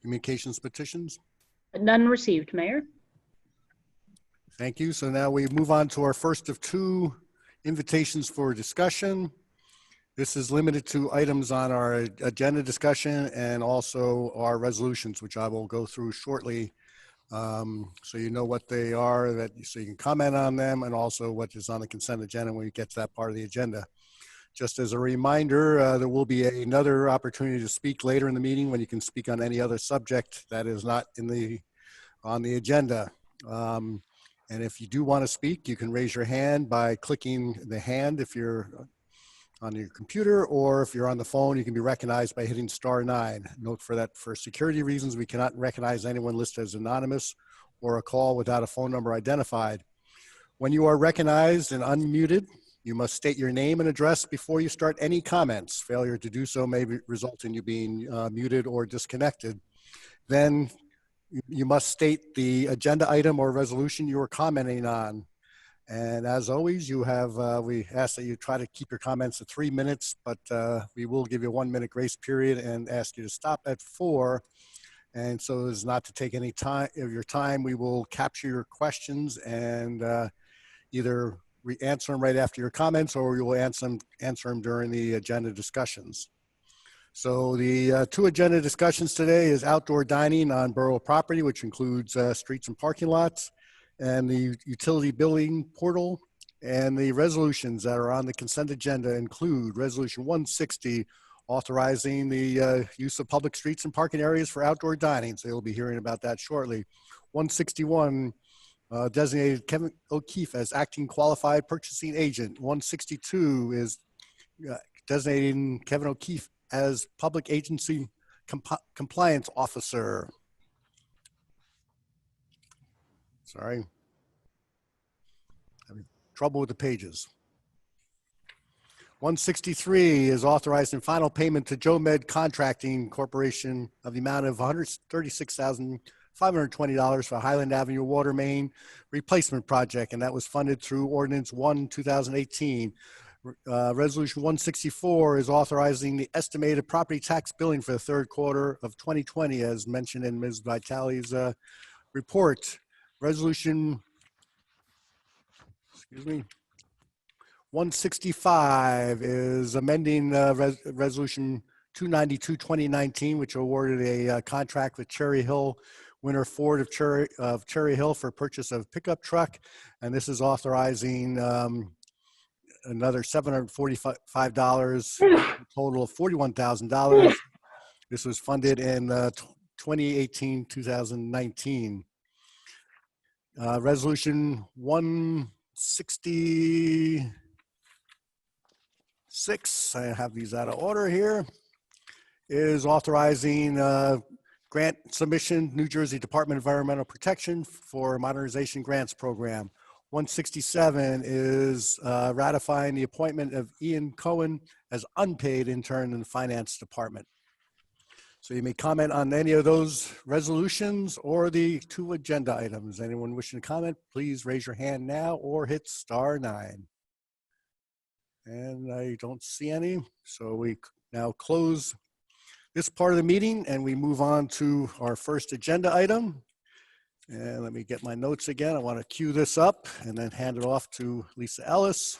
communications petitions? None received, Mayor. Thank you. So now we move on to our first of 2 invitations for discussion. This is limited to items on our agenda discussion and also our resolutions, which I will go through shortly. So you know what they are, so you can comment on them, and also what is on the consent agenda when we get to that part of the agenda. Just as a reminder, there will be another opportunity to speak later in the meeting when you can speak on any other subject that is not on the agenda. And if you do want to speak, you can raise your hand by clicking the hand if you're on your computer, or if you're on the phone, you can be recognized by hitting *9. Note for security reasons, we cannot recognize anyone listed as anonymous or a call without a phone number identified. When you are recognized and unmuted, you must state your name and address before you start any comments. Failure to do so may result in you being muted or disconnected. Then you must state the agenda item or resolution you are commenting on. And as always, you have, we ask that you try to keep your comments to 3 minutes, but we will give you a 1-minute grace period and ask you to stop at 4. And so as not to take any time of your time, we will capture your questions and either answer them right after your comments, or you will answer them during the agenda discussions. So the 2 agenda discussions today is outdoor dining on borough property, which includes streets and parking lots, and the utility billing portal. And the resolutions that are on the consent agenda include Resolution 160, authorizing the use of public streets and parking areas for outdoor dining. So you'll be hearing about that shortly. 161, designated Kevin O'Keefe as acting qualified purchasing agent. 162 is designating Kevin O'Keefe as public agency compliance officer. Sorry, having trouble with the pages. 163 is authorizing final payment to Joe Med Contracting Corporation of the amount of $136,520 for Highland Avenue water main replacement project, and that was funded through Ordinance 1/2018. Resolution 164 is authorizing the estimated property tax billing for the 3rd quarter of 2020, as mentioned in Ms. Vitale's report. Resolution, 165 is amending Resolution 292-2019, which awarded a contract with Cherry Hill Winter Ford of Cherry Hill for purchase of pickup truck. And this is authorizing another $745, a total of $41,000. This was funded in 2018-2019. Resolution 166, I have these out of order here, is authorizing grant submission, New Jersey Department of Environmental Protection for Modernization Grants Program. 167 is ratifying the appointment of Ian Cohen as unpaid intern in the Finance Department. So you may comment on any of those resolutions or the 2 agenda items. Anyone wishing to comment, please raise your hand now or hit *9. And I don't see any. So we now close this part of the meeting and we move on to our first agenda item. And let me get my notes again. I want to cue this up and then hand it off to Lisa Ellis.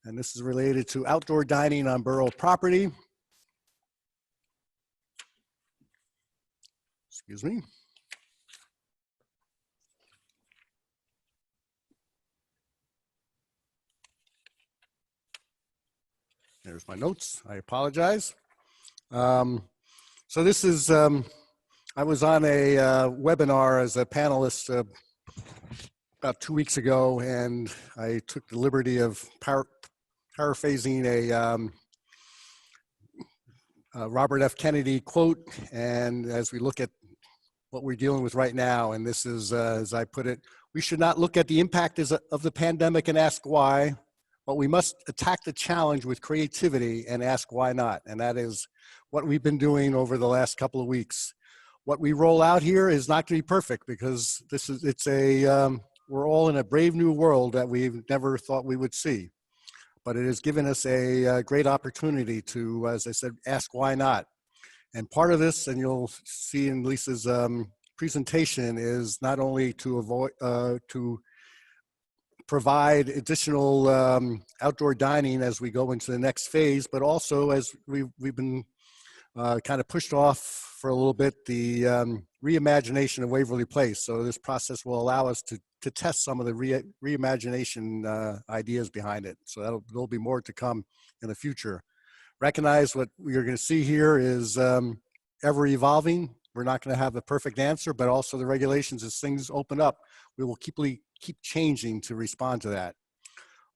And this is related to outdoor dining on borough property. Excuse me. There's my notes. I apologize. So this is, I was on a webinar as a panelist about 2 weeks ago, and I took the liberty of paraphrasing a Robert F. Kennedy quote. And as we look at what we're dealing with right now, and this is, as I put it, we should not look at the impact of the pandemic and ask why, but we must attack the challenge with creativity and ask why not. And that is what we've been doing over the last couple of weeks. What we roll out here is not going to be perfect because we're all in a brave new world that we've never thought we would see. But it has given us a great opportunity to, as I said, ask why not. And part of this, and you'll see in Lisa's presentation, is not only to provide additional outdoor dining as we go into the next phase, but also as we've been kind of pushed off for a little bit, the reimagination of Waverly Place. So this process will allow us to test some of the reimagination ideas behind it. So there'll be more to come in the future. Recognize what you're going to see here is ever evolving. We're not going to have the perfect answer, but also the regulations, as things open up, we will keep changing to respond to that.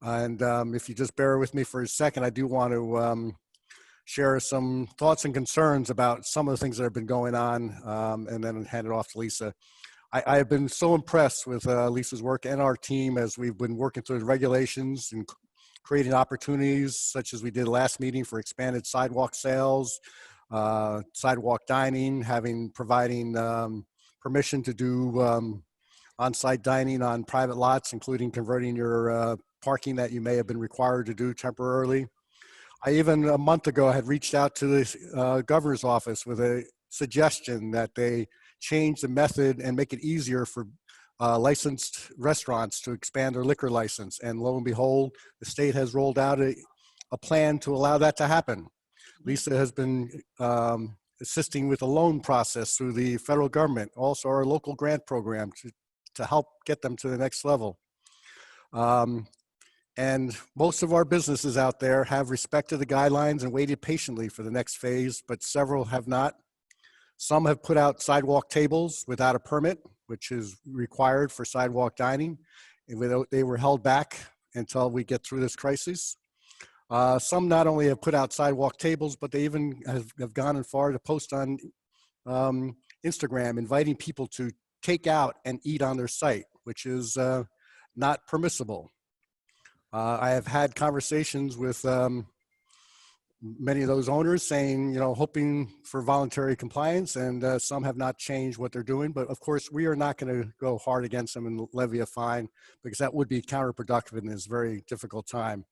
And if you just bear with me for a second, I do want to share some thoughts and concerns about some of the things that have been going on, and then hand it off to Lisa. I have been so impressed with Lisa's work and our team as we've been working through the regulations and creating opportunities, such as we did last meeting for expanded sidewalk sales, sidewalk dining, providing permission to do on-site dining on private lots, including converting your parking that you may have been required to do temporarily. I even a month ago had reached out to the governor's office with a suggestion that they change the method and make it easier for licensed restaurants to expand their liquor license. And lo and behold, the state has rolled out a plan to allow that to happen. Lisa has been assisting with the loan process through the federal government, also our local grant program to help get them to the next level. And most of our businesses out there have respected the guidelines and waited patiently for the next phase, but several have not. Some have put out sidewalk tables without a permit, which is required for sidewalk dining. And they were held back until we get through this crisis. Some not only have put out sidewalk tables, but they even have gone as far to post on Instagram, inviting people to take out and eat on their site, which is not permissible. I have had conversations with many of those owners saying, hoping for voluntary compliance, and some have not changed what they're doing. But of course, we are not going to go hard against them and levy a fine, because that would be counterproductive in this very difficult time.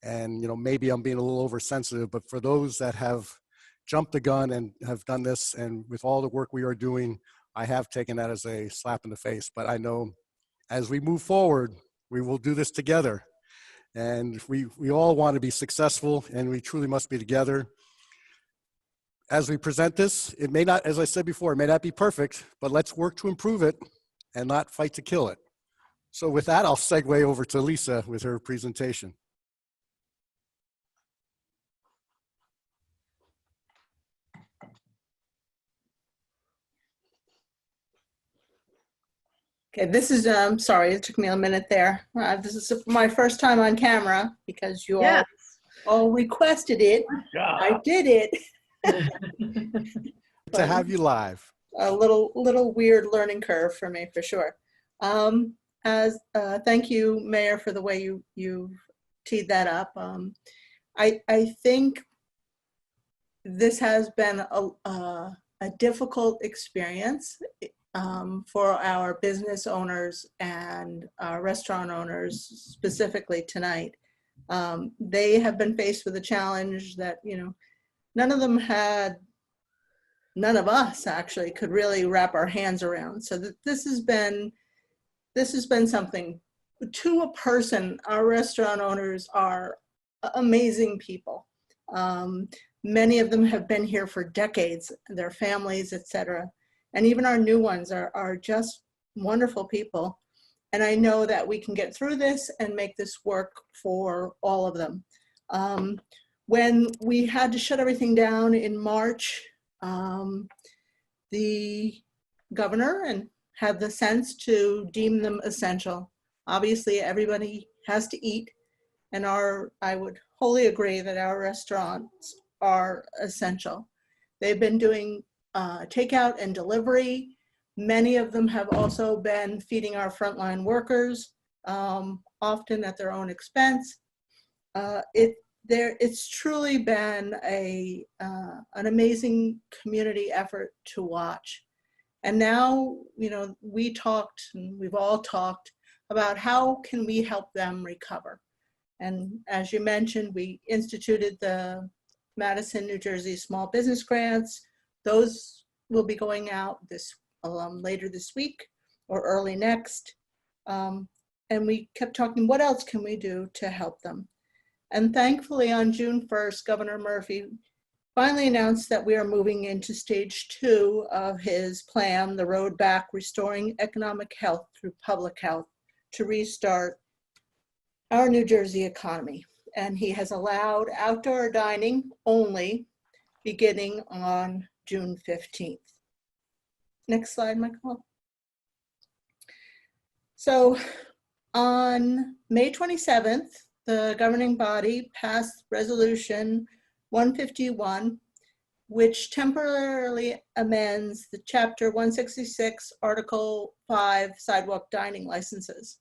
And, maybe I'm being a little oversensitive, but for those that have jumped the gun and have done this, and with all the work we are doing, I have taken that as a slap in the face. But I know as we move forward, we will do this together. And we all want to be successful, and we truly must be together. As we present this, it may not, as I said before, it may not be perfect, but let's work to improve it and not fight to kill it. So with that, I'll segue over to Lisa with her presentation. Okay, this is, sorry, it took me a minute there. This is my first time on camera because you all requested it. I did it. To have you live. A little weird learning curve for me, for sure. Thank you, Mayor, for the way you teed that up. I think this has been a difficult experience for our business owners and restaurant owners, specifically tonight. They have been faced with a challenge that, none of us actually could really wrap our hands around. So this has been something. To a person, our restaurant owners are amazing people. Many of them have been here for decades, their families, etc. And even our new ones are just wonderful people. And I know that we can get through this and make this work for all of them. When we had to shut everything down in March, the governor had the sense to deem them essential. Obviously, everybody has to eat, and I would wholly agree that our restaurants are essential. They've been doing takeout and delivery. Many of them have also been feeding our frontline workers, often at their own expense. It's truly been an amazing community effort to watch. And now, we've all talked about how can we help them recover. And as you mentioned, we instituted the Madison, New Jersey Small Business Grants. Those will be going out later this week or early next. And we kept talking, what else can we do to help them? And thankfully on June 1st, Governor Murphy finally announced that we are moving into stage 2 of his plan, the Road Back, Restoring Economic Health Through Public Health, to restart our New Jersey economy. And he has allowed outdoor dining only beginning on June 15th. Next slide, Michael. So on May 27th, the governing body passed Resolution 151, which temporarily amends the Chapter 166, Article 5 sidewalk dining licenses.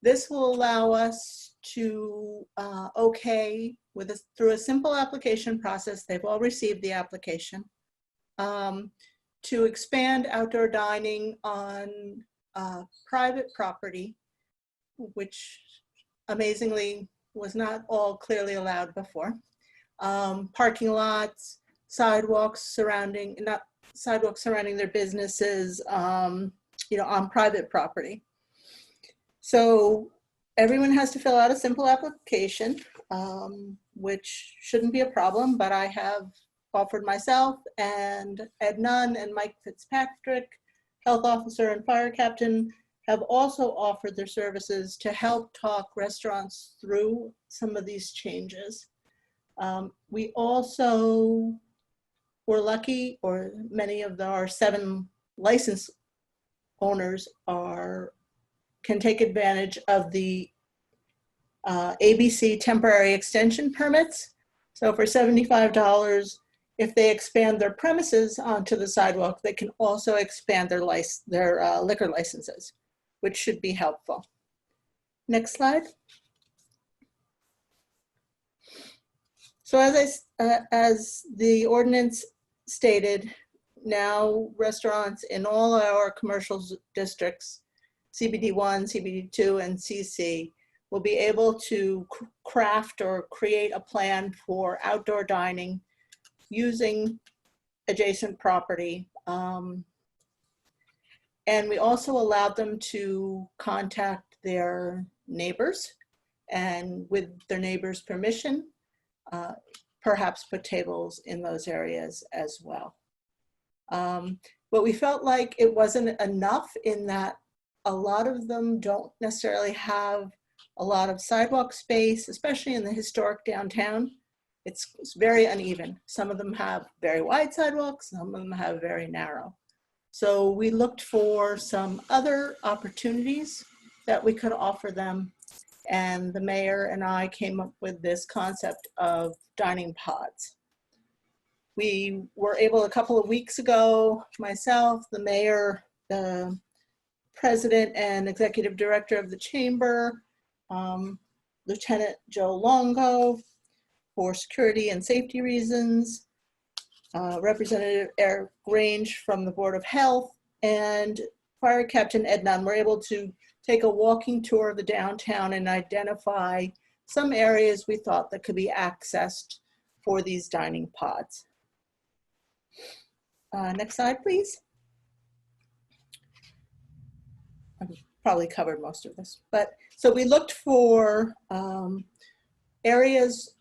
This will allow us to through a simple application process, they've all received the application, to expand outdoor dining on private property, which amazingly was not all clearly allowed before. Parking lots, sidewalks surrounding their businesses, on private property. So everyone has to fill out a simple application, which shouldn't be a problem, but I have offered myself and Ed Nunn and Mike Fitzpatrick, health officer and fire captain, have also offered their services to help talk restaurants through some of these changes. We also were lucky, or many of our 7 license owners can take advantage of the ABC temporary extension permits. So for $75, if they expand their premises onto the sidewalk, they can also expand their liquor licenses, which should be helpful. Next slide. So as the ordinance stated, now restaurants in all our commercial districts, CBD1, CBD2, and CC, will be able to craft or create a plan for outdoor dining using adjacent property. And we also allowed them to contact their neighbors and with their neighbors' permission, perhaps put tables in those areas as well. But we felt like it wasn't enough in that a lot of them don't necessarily have a lot of sidewalk space, especially in the historic downtown. It's very uneven. Some of them have very wide sidewalks, some of them have very narrow. So we looked for some other opportunities that we could offer them. And the mayor and I came up with this concept of dining pods. We were able a couple of weeks ago, myself, the mayor, the president and executive director of the chamber, Lieutenant Joe Longo, for security and safety reasons, Representative Eric Grange from the Board of Health, and Fire Captain Ed Nunn were able to take a walking tour of the downtown and identify some areas we thought that could be accessed for these dining pods. Next slide, please. I've probably covered most of this, but so we looked for areas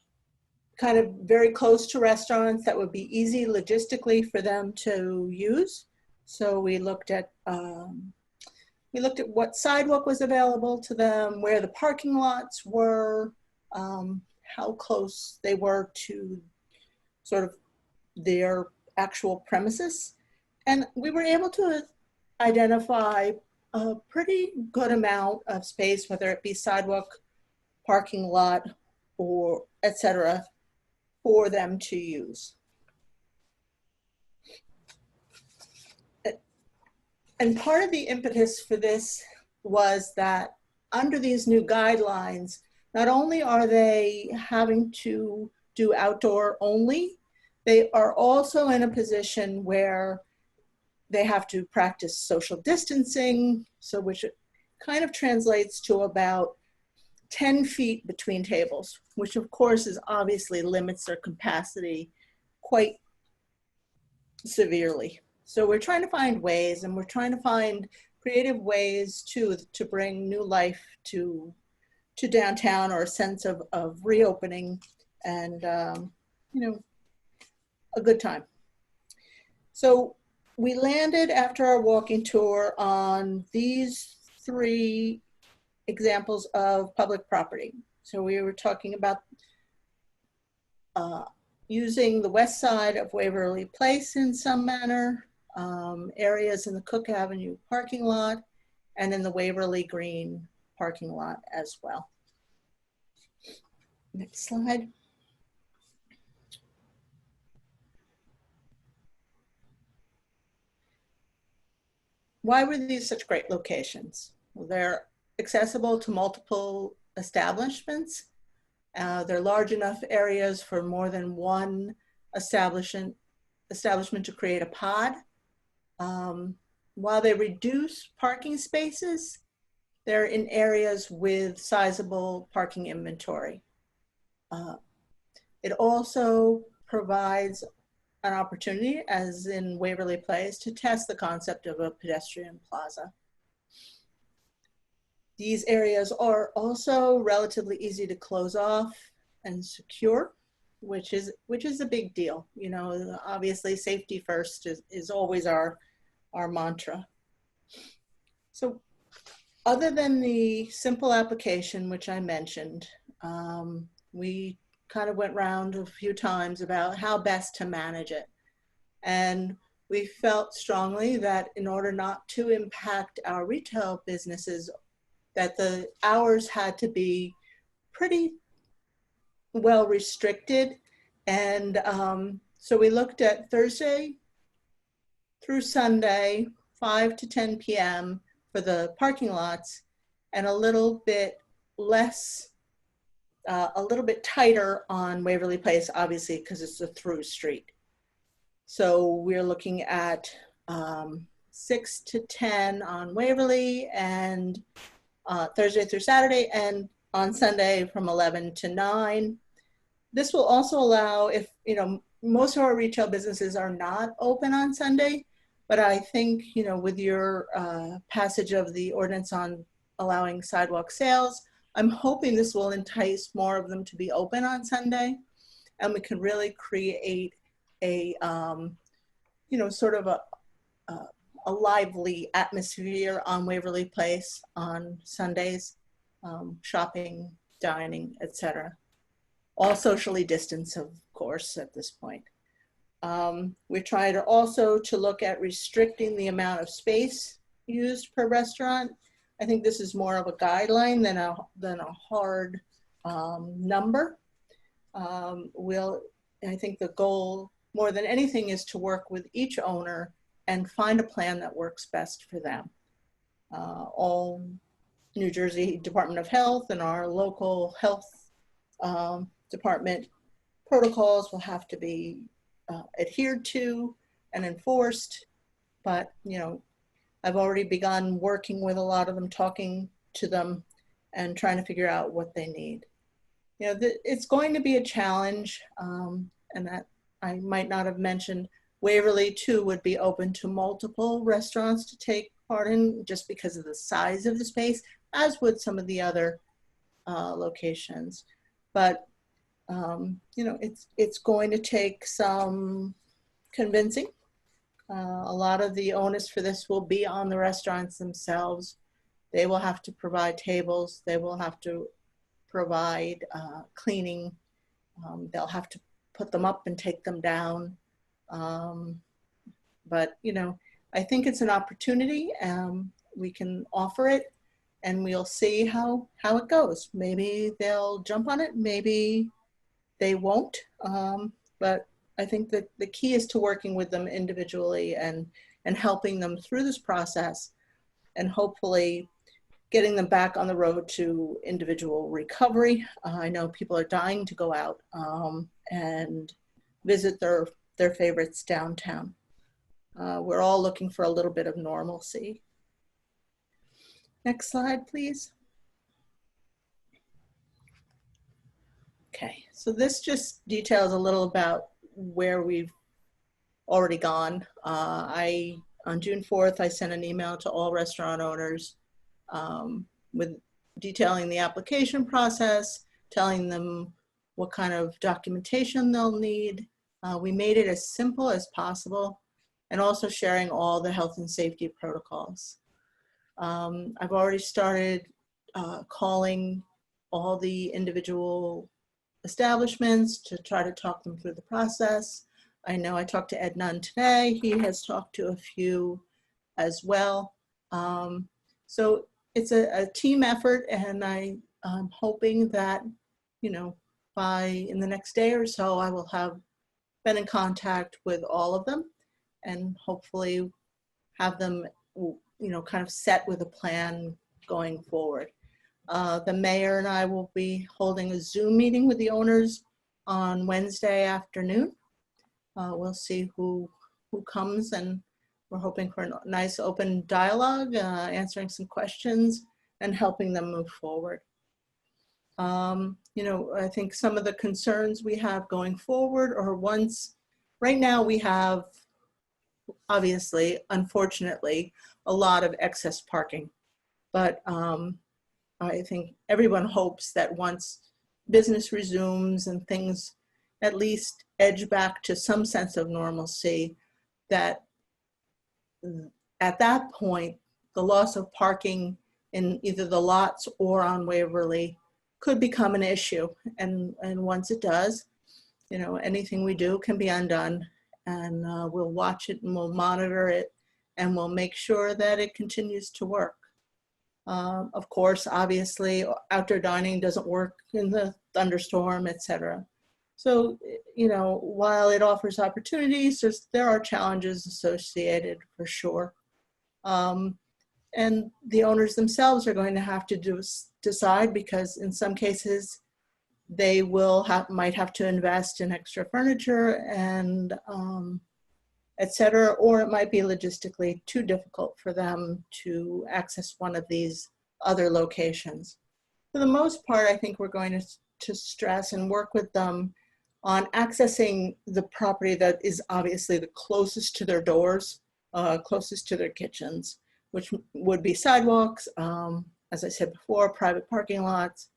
kind of very close to restaurants that would be easy logistically for them to use. So we looked at what sidewalk was available to them, where the parking lots were, how close they were to sort of their actual premises. And we were able to identify a pretty good amount of space, whether it be sidewalk, parking lot, or et cetera, for them to use. And part of the impetus for this was that under these new guidelines, not only are they having to do outdoor only, they are also in a position where they have to practice social distancing, so which kind of translates to about 10 feet between tables, which of course is obviously limits their capacity quite severely. So we're trying to find ways, and we're trying to find creative ways to bring new life to downtown, or a sense of reopening and you know, a good time. So we landed after our walking tour on these 3 examples of public property. So we were talking about using the west side of Waverly Place in some manner, areas in the Cook Avenue parking lot, and in the Waverly Green parking lot as well. Next slide. Why were these such great locations? Well, they're accessible to multiple establishments. They're large enough areas for more than one establishment to create a pod. While they reduce parking spaces, they're in areas with sizable parking inventory. It also provides an opportunity, as in Waverly Place, to test the concept of a pedestrian plaza. These areas are also relatively easy to close off and secure, which is a big deal. You know, obviously safety first is always our mantra. So other than the simple application, which I mentioned, we kind of went round a few times about how best to manage it. And we felt strongly that in order not to impact our retail businesses, that the hours had to be pretty well restricted. And so we looked at Thursday through Sunday, 5 to 10 p.m. for the parking lots, and a little bit less, a little bit tighter on Waverly Place, obviously, because it's a through street. So we're looking at 6 to 10 on Waverly, and Thursday through Saturday, and on Sunday from 11 to 9. This will also allow, if, you know, most of our retail businesses are not open on Sunday, but I think, you know, with your passage of the ordinance on allowing sidewalk sales, I'm hoping this will entice more of them to be open on Sunday, and we can really create a, sort of a lively atmosphere on Waverly Place on Sundays, shopping, dining, etc. All socially distanced, of course, at this point. We tried also to look at restricting the amount of space used per restaurant. I think this is more of a guideline than a hard number. I think the goal more than anything is to work with each owner and find a plan that works best for them. All New Jersey Department of Health and our local health department protocols will have to be adhered to and enforced. But, I've already begun working with a lot of them, talking to them and trying to figure out what they need. It's going to be a challenge, and that I might not have mentioned, Waverly too would be open to multiple restaurants to take part in just because of the size of the space, as would some of the other locations. But, it's going to take some convincing. A lot of the onus for this will be on the restaurants themselves. They will have to provide tables. They will have to provide cleaning. They'll have to put them up and take them down. But, I think it's an opportunity. We can offer it and we'll see how it goes. Maybe they'll jump on it. Maybe they won't. But I think that the key is to working with them individually and helping them through this process and hopefully getting them back on the road to individual recovery. I know people are dying to go out and visit their favorites downtown. We're all looking for a little bit of normalcy. Next slide, please. Okay, so this just details a little about where we've already gone. On June 4th, I sent an email to all restaurant owners with detailing the application process, telling them what kind of documentation they'll need. We made it as simple as possible, and also sharing all the health and safety protocols. I've already started calling all the individual establishments to try to talk them through the process. I know I talked to Ed Nunn today. He has talked to a few as well. So it's a team effort, and I'm hoping that, in the next day or so, I will have been in contact with all of them and hopefully have them, kind of set with a plan going forward. The mayor and I will be holding a Zoom meeting with the owners on Wednesday afternoon. We'll see who comes, and we're hoping for a nice open dialogue, answering some questions and helping them move forward. I think some of the concerns we have going forward are right now we have, obviously, unfortunately, a lot of excess parking, but I think everyone hopes that once business resumes and things at least edge back to some sense of normalcy, that at that point, the loss of parking in either the lots or on Waverly could become an issue. And once it does, anything we do can be undone, and we'll watch it and we'll monitor it and we'll make sure that it continues to work. Of course, obviously, outdoor dining doesn't work in the thunderstorm, etc. So, while it offers opportunities, there are challenges associated for sure. And the owners themselves are going to have to decide, because in some cases, they might have to invest in extra furniture and etc., or it might be logistically too difficult for them to access one of these other locations. For the most part, I think we're going to stress and work with them on accessing the property that is obviously the closest to their doors, closest to their kitchens, which would be sidewalks, as I said before, private parking lots,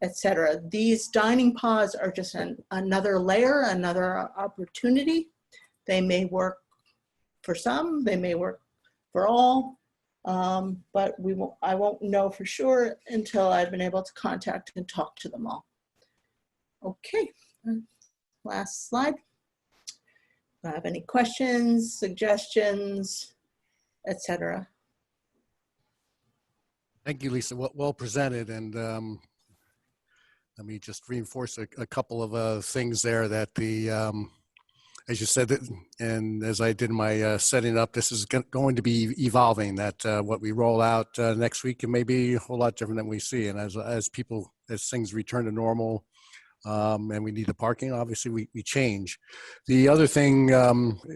etc. These dining pods are just another layer, another opportunity. They may work for some, they may work for all, but I won't know for sure until I've been able to contact and talk to them all. Okay, last slide. Do I have any questions, suggestions, etc.? Thank you, Lisa. Well presented. And let me just reinforce a couple of things there that as you said, and as I did in my setting up, this is going to be evolving, that what we roll out next week, it may be a whole lot different than we see. And as things return to normal, and we need the parking, obviously we change. The other thing,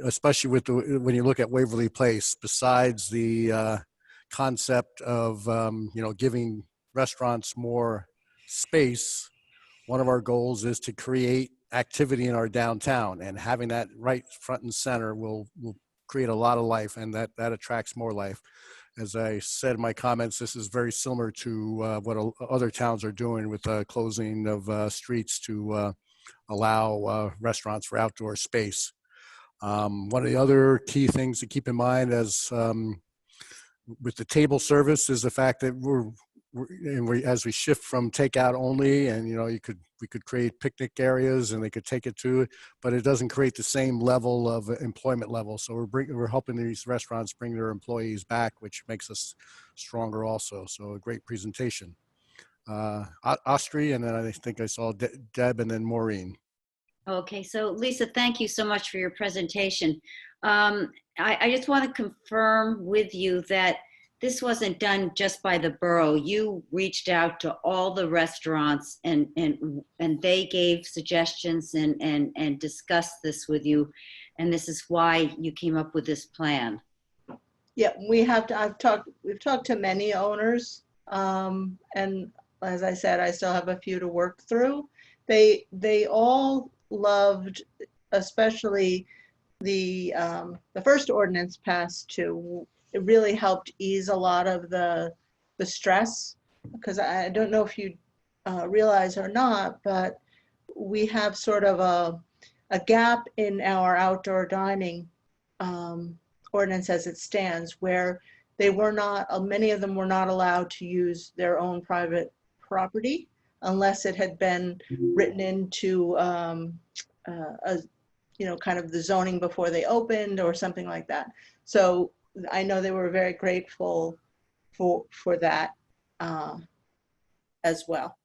especially when you look at Waverly Place, besides the concept of giving restaurants more space, one of our goals is to create activity in our downtown, and having that right front and center will create a lot of life, and that attracts more life. As I said in my comments, this is very similar to what other towns are doing with the closing of streets to allow restaurants for outdoor space. One of the other key things to keep in mind with the table service is the fact that as we shift from takeout only, and we could create picnic areas and they could take it to it, but it doesn't create the same level of employment level. So we're helping these restaurants bring their employees back, which makes us stronger also. So a great presentation. Austri, and then I think I saw Deb and then Maureen. Okay, so Lisa, thank you so much for your presentation. I just want to confirm with you that this wasn't done just by the borough. You reached out to all the restaurants and they gave suggestions and discussed this with you. And this is why you came up with this plan. Yeah, we've talked to many owners. And as I said, I still have a few to work through. They all loved, especially the first ordinance passed too. It really helped ease a lot of the stress, because I don't know if you realize or not, but we have sort of a gap in our outdoor dining ordinance as it stands, where many of them were not allowed to use their own private property unless it had been written into kind of the zoning before they opened or something like that. So I know they were very grateful for that as well.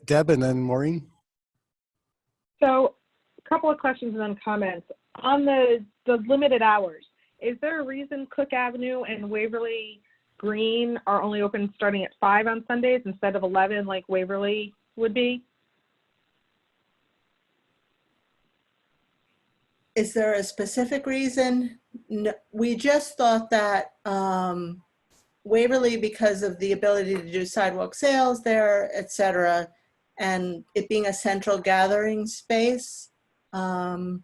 Deb and then Maureen. So a couple of questions and then comments. On the limited hours, is there a reason Cook Avenue and Waverly Green are only open starting at 5 on Sundays instead of 11 like Waverly would be? Is there a specific reason? No, we just thought that Waverly, because of the ability to do sidewalk sales there, et cetera, and it being a central gathering space, that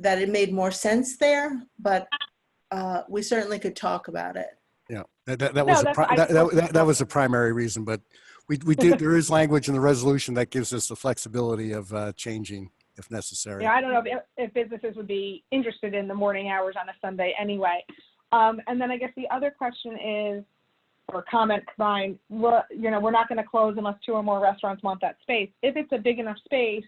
it made more sense there, but we certainly could talk about it. Yeah, that was the primary reason, but we did. There is language in the resolution that gives us the flexibility of changing if necessary. Yeah, I don't know if businesses would be interested in the morning hours on a Sunday anyway. And then I guess the other question is, or comment combined, we're not going to close unless 2 or more restaurants want that space. If it's a big enough space,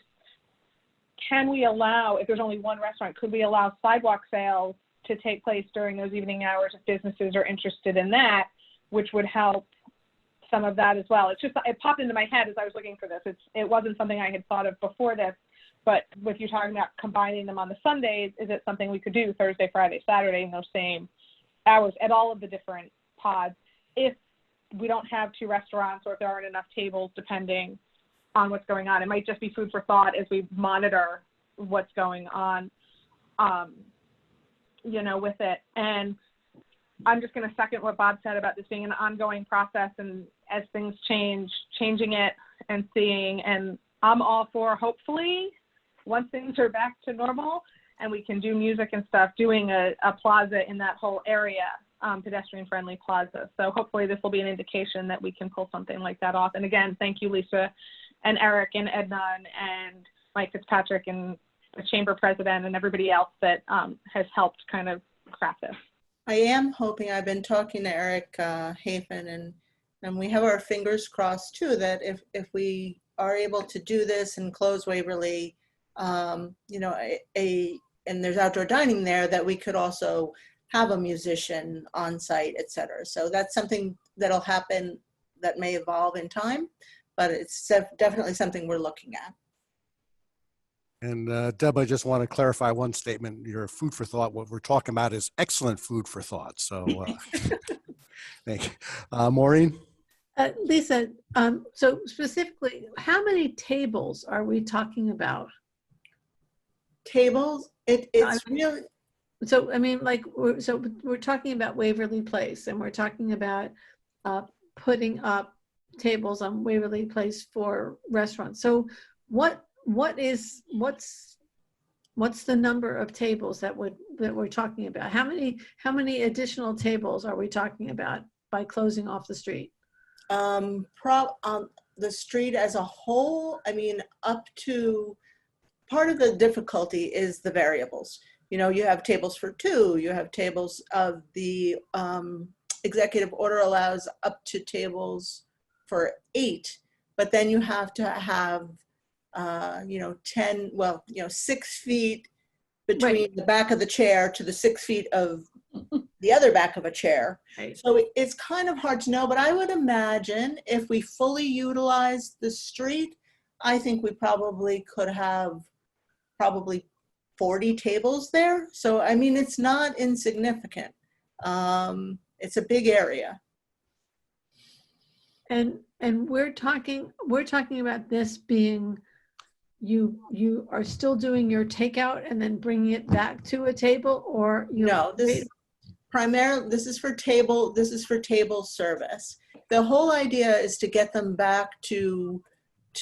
can we allow, if there's only 1 restaurant, could we allow sidewalk sales to take place during those evening hours if businesses are interested in that, which would help some of that as well? It popped into my head as I was looking for this. It wasn't something I had thought of before this, but with you talking about combining them on the Sundays, is it something we could do Thursday, Friday, Saturday in those same hours at all of the different pods if we don't have 2 restaurants or if there aren't enough tables depending on what's going on? It might just be food for thought as we monitor what's going on, with it. And I'm just going to second what Bob said about this being an ongoing process, and as things changing it and seeing, and I'm all for, hopefully, once things are back to normal and we can do music and stuff, doing a plaza in that whole area, pedestrian-friendly plaza. So hopefully this will be an indication that we can pull something like that off. And again, thank you, Lisa and Eric and Edna and Mike Fitzpatrick and the chamber president and everybody else that has helped kind of craft this. I am hoping, I've been talking to Eric Hafen, and we have our fingers crossed too, that if we are able to do this and close Waverly, you know, and there's outdoor dining there, that we could also have a musician on site, et cetera. So that's something that'll happen, that may evolve in time, but it's definitely something we're looking at. And Deb, I just want to clarify one statement. Your food for thought, what we're talking about is excellent food for thought. So thank you. Maureen? Lisa, so specifically, how many tables are we talking about? Tables, it's really, So, I mean, like, we're talking about Waverly Place, and we're talking about putting up tables on Waverly Place for restaurants. So what's the number of tables that we're talking about? How many additional tables are we talking about by closing off the street? The street as a whole, I mean, up to, part of the difficulty is the variables. You know, you have tables for 2, you have tables of the executive order allows up to tables for 8, but then you have to have, 6 feet between Right. the back of the chair to the 6 feet of the other back of a chair. Right. So it's kind of hard to know, but I would imagine if we fully utilized the street, I think we probably could have 40 tables there. So, I mean, it's not insignificant. It's a big area. And we're talking about this being, you are still doing your takeout and then bringing it back to a table, or you? No, this is for table service. The whole idea is to get them back to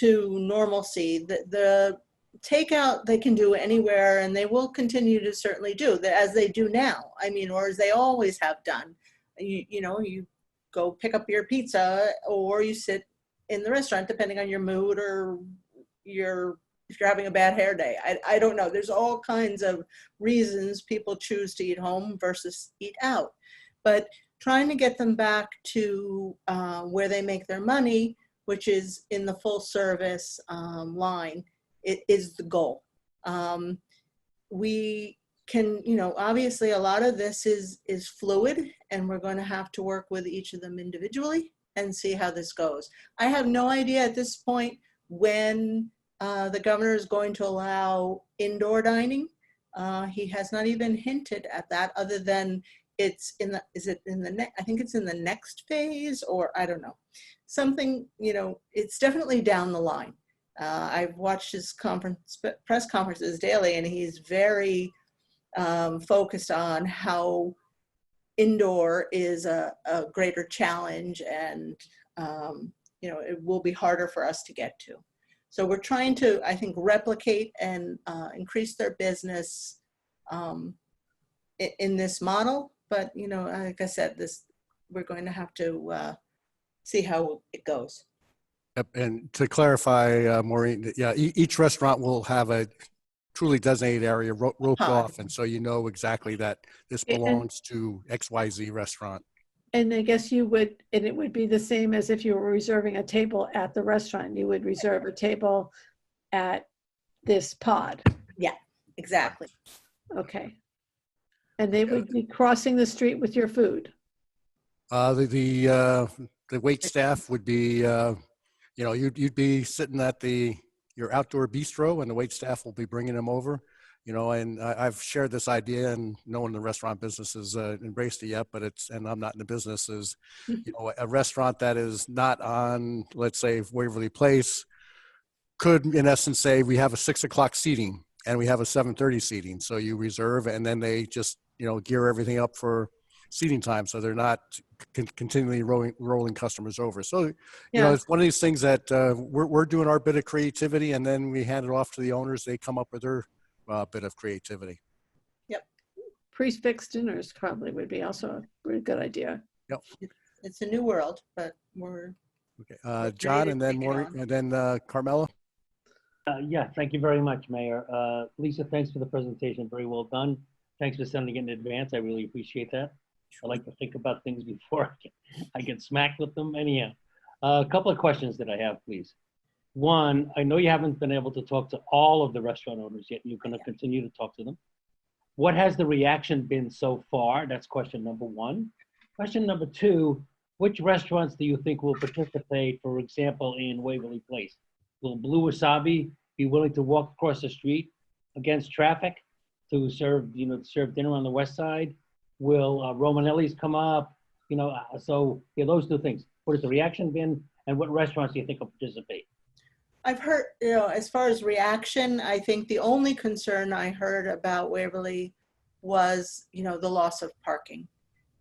normalcy. The takeout they can do anywhere, and they will continue to certainly do as they do now. I mean, or as they always have done. You go pick up your pizza, or you sit in the restaurant, depending on your mood, or if you're having a bad hair day. I don't know. There's all kinds of reasons people choose to eat home versus eat out. But trying to get them back to where they make their money, which is in the full service line, it is the goal. We can, obviously a lot of this is fluid, and we're going to have to work with each of them individually and see how this goes. I have no idea at this point when the governor is going to allow indoor dining. He has not even hinted at that, other than I think it's in the next phase, or I don't know. Something, it's definitely down the line. I've watched his press conferences daily, and he's very focused on how indoor is a greater challenge, and it will be harder for us to get to. So we're trying to, I think, replicate and increase their business in this model. But, like I said, we're going to have to see how it goes. Yep. And to clarify, Maureen, yeah, each restaurant will have a truly designated area roped off. And so you know exactly that this belongs to XYZ restaurant. And I guess it would be the same as if you were reserving a table at the restaurant. You would reserve a table at this pod. Yeah, exactly. Okay. And they would be crossing the street with your food. The wait staff would be, you'd be sitting at your outdoor bistro, and the wait staff will be bringing them over. And I've shared this idea, and no one in the restaurant business has embraced it yet, but and I'm not in the business, is, a restaurant that is not on, let's say, Waverly Place could, in essence, say we have a 6 o'clock seating and we have a 7:30 seating. So you reserve, and then they just, gear everything up for seating time. So they're not continually rolling customers over. So, it's one of these things that we're doing our bit of creativity, and then we hand it off to the owners. They come up with their bit of creativity. Prefix dinners probably would be also a really good idea. It's a new world, but we're Okay, ready John, to and then take it Maureen, on. and then Carmela. Yeah, thank you very much, Mayor. Lisa, thanks for the presentation. Very well done. Thanks for sending it in advance. I really appreciate that. I like to think about things before I get smacked with them. Anyhow, a couple of questions that I have, please. One, I know you haven't been able to talk to all of the restaurant owners yet. You're going to continue to talk to them. What has the reaction been so far? That's question number one. Question number two, which restaurants do you think will participate, for example, in Waverly Place? Will Blue Wasabi be willing to walk across the street against traffic to serve, serve dinner on the west side? Will Romanelli's come up? So those two things. What has the reaction been, and what restaurants do you think will participate? I've heard, as far as reaction, I think the only concern I heard about Waverly was, the loss of parking.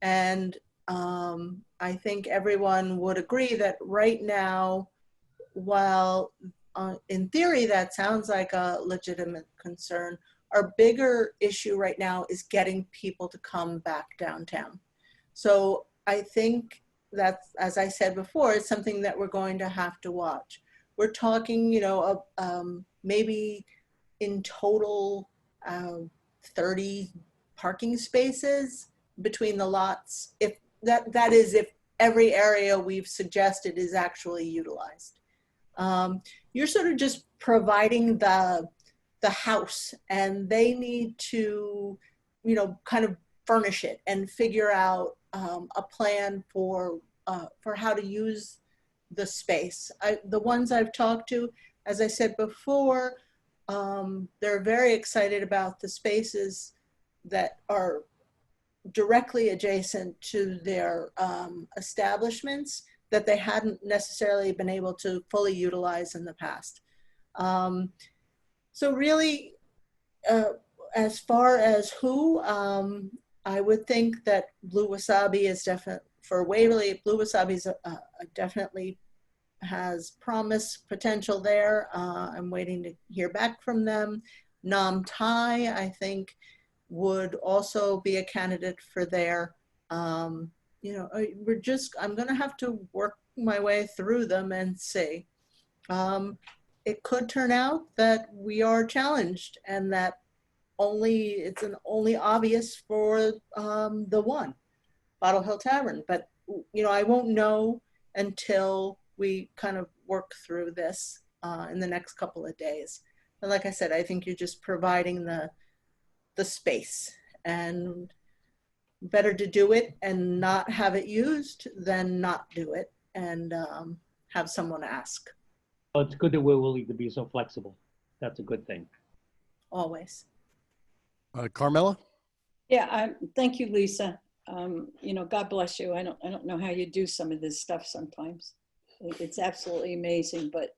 And I think everyone would agree that right now, while in theory that sounds like a legitimate concern, our bigger issue right now is getting people to come back downtown. So I think that's, as I said before, it's something that we're going to have to watch. We're talking, maybe in total 30 parking spaces between the lots. If that is, if every area we've suggested is actually utilized. You're sort of just providing the house, and they need to, kind of furnish it and figure out a plan for how to use the space. The ones I've talked to, as I said before, they're very excited about the spaces that are directly adjacent to their establishments that they hadn't necessarily been able to fully utilize in the past. So really, as far as who, I would think that Blue Wasabi is definitely, for Waverly, Blue Wasabi is definitely has promise potential there. I'm waiting to hear back from them. Nam Thai, I think, would also be a candidate for there. I'm gonna have to work my way through them and see. It could turn out that we are challenged and that it's only obvious for the one, Bottle Hill Tavern. But, I won't know until we kind of work through this in the next couple of days. And like I said, I think you're just providing the space, and better to do it and not have it used than not do it and have someone ask. Well, it's good that we're willing to be so flexible. That's a good thing. Always. Carmela? Yeah, thank you, Lisa. God bless you. I don't know how you do some of this stuff sometimes. It's absolutely amazing, but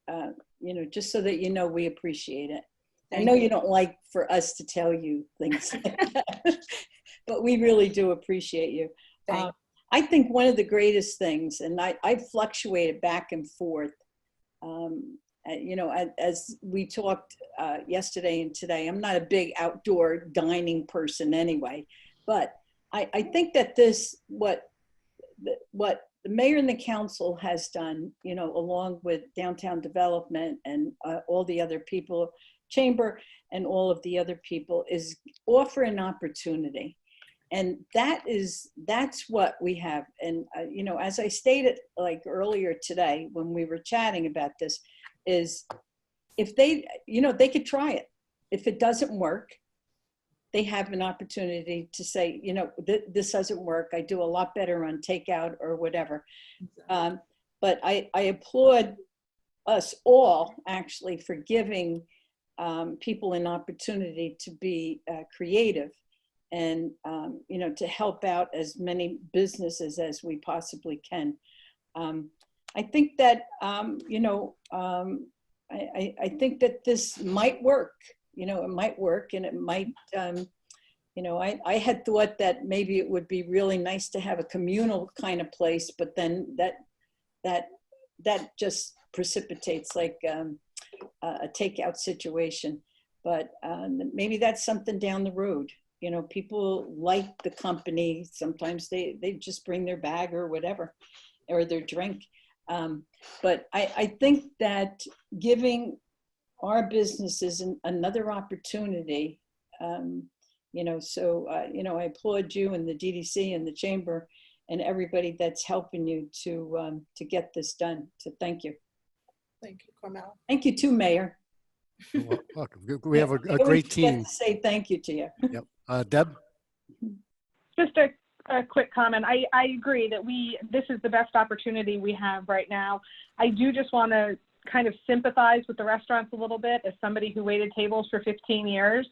just so that we appreciate it. I know you don't like for us to tell you things like that, but we really do appreciate you. I think one of the greatest things, and I fluctuated back and forth, as we talked yesterday and today, I'm not a big outdoor dining person anyway, but I think that what the mayor and the council has done, along with downtown development and all the other people, chamber and all of the other people, is offer an opportunity. And that's what we have. And, as I stated like earlier today, when we were chatting about this, is if they could try it. If it doesn't work, they have an opportunity to say, this doesn't work. I do a lot better on takeout or whatever. But I applaud us all actually for giving people an opportunity to be creative and, to help out as many businesses as we possibly can. I think that, I think that this might work. It might work, and it might, I had thought that maybe it would be really nice to have a communal kind of place, but then that just precipitates like a takeout situation. But maybe that's something down the road. you know, people like the company. Sometimes they just bring their bag or whatever, or their drink. But I think that giving our businesses another opportunity, you know, so, you know, I applaud you and the DDC and the Chamber and everybody that's helping you to get this done. So thank you. Thank you, Carmel. Thank you too, Mayor. Well, welcome. We have a I always great forget team. to say thank you to you. Yep. Deb? Just a quick comment. I agree that this is the best opportunity we have right now. I do just want to kind of sympathize with the restaurants a little bit as somebody who waited tables for 15 years,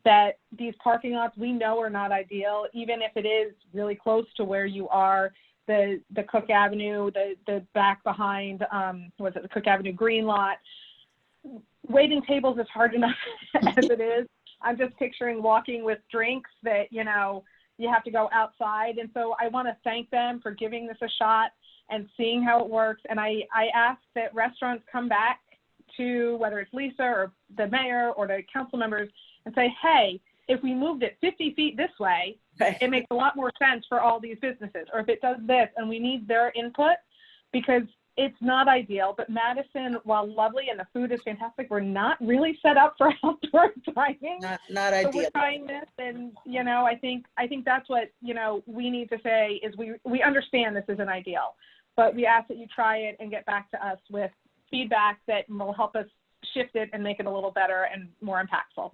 that these parking lots we know are not ideal, even if it is really close to where you are. The Cook Avenue, the back behind, the Cook Avenue Green lot. Waiting tables is hard enough as it is. I'm just picturing walking with drinks that, you know, you have to go outside. And so I want to thank them for giving this a shot and seeing how it works. And I ask that restaurants come back to, whether it's Lisa or the mayor or the council members, and say, hey, if we moved it 50 feet this way, it makes a lot more sense for all these businesses. Or if it does this, and we need their input, because it's not ideal. But Madison, while lovely and the food is fantastic, we're not really set up for outdoor dining. Not So ideal. we're trying this, and, you know, I think that's what, you know, we need to say is we understand this isn't ideal, but we ask that you try it and get back to us with feedback that will help us shift it and make it a little better and more impactful.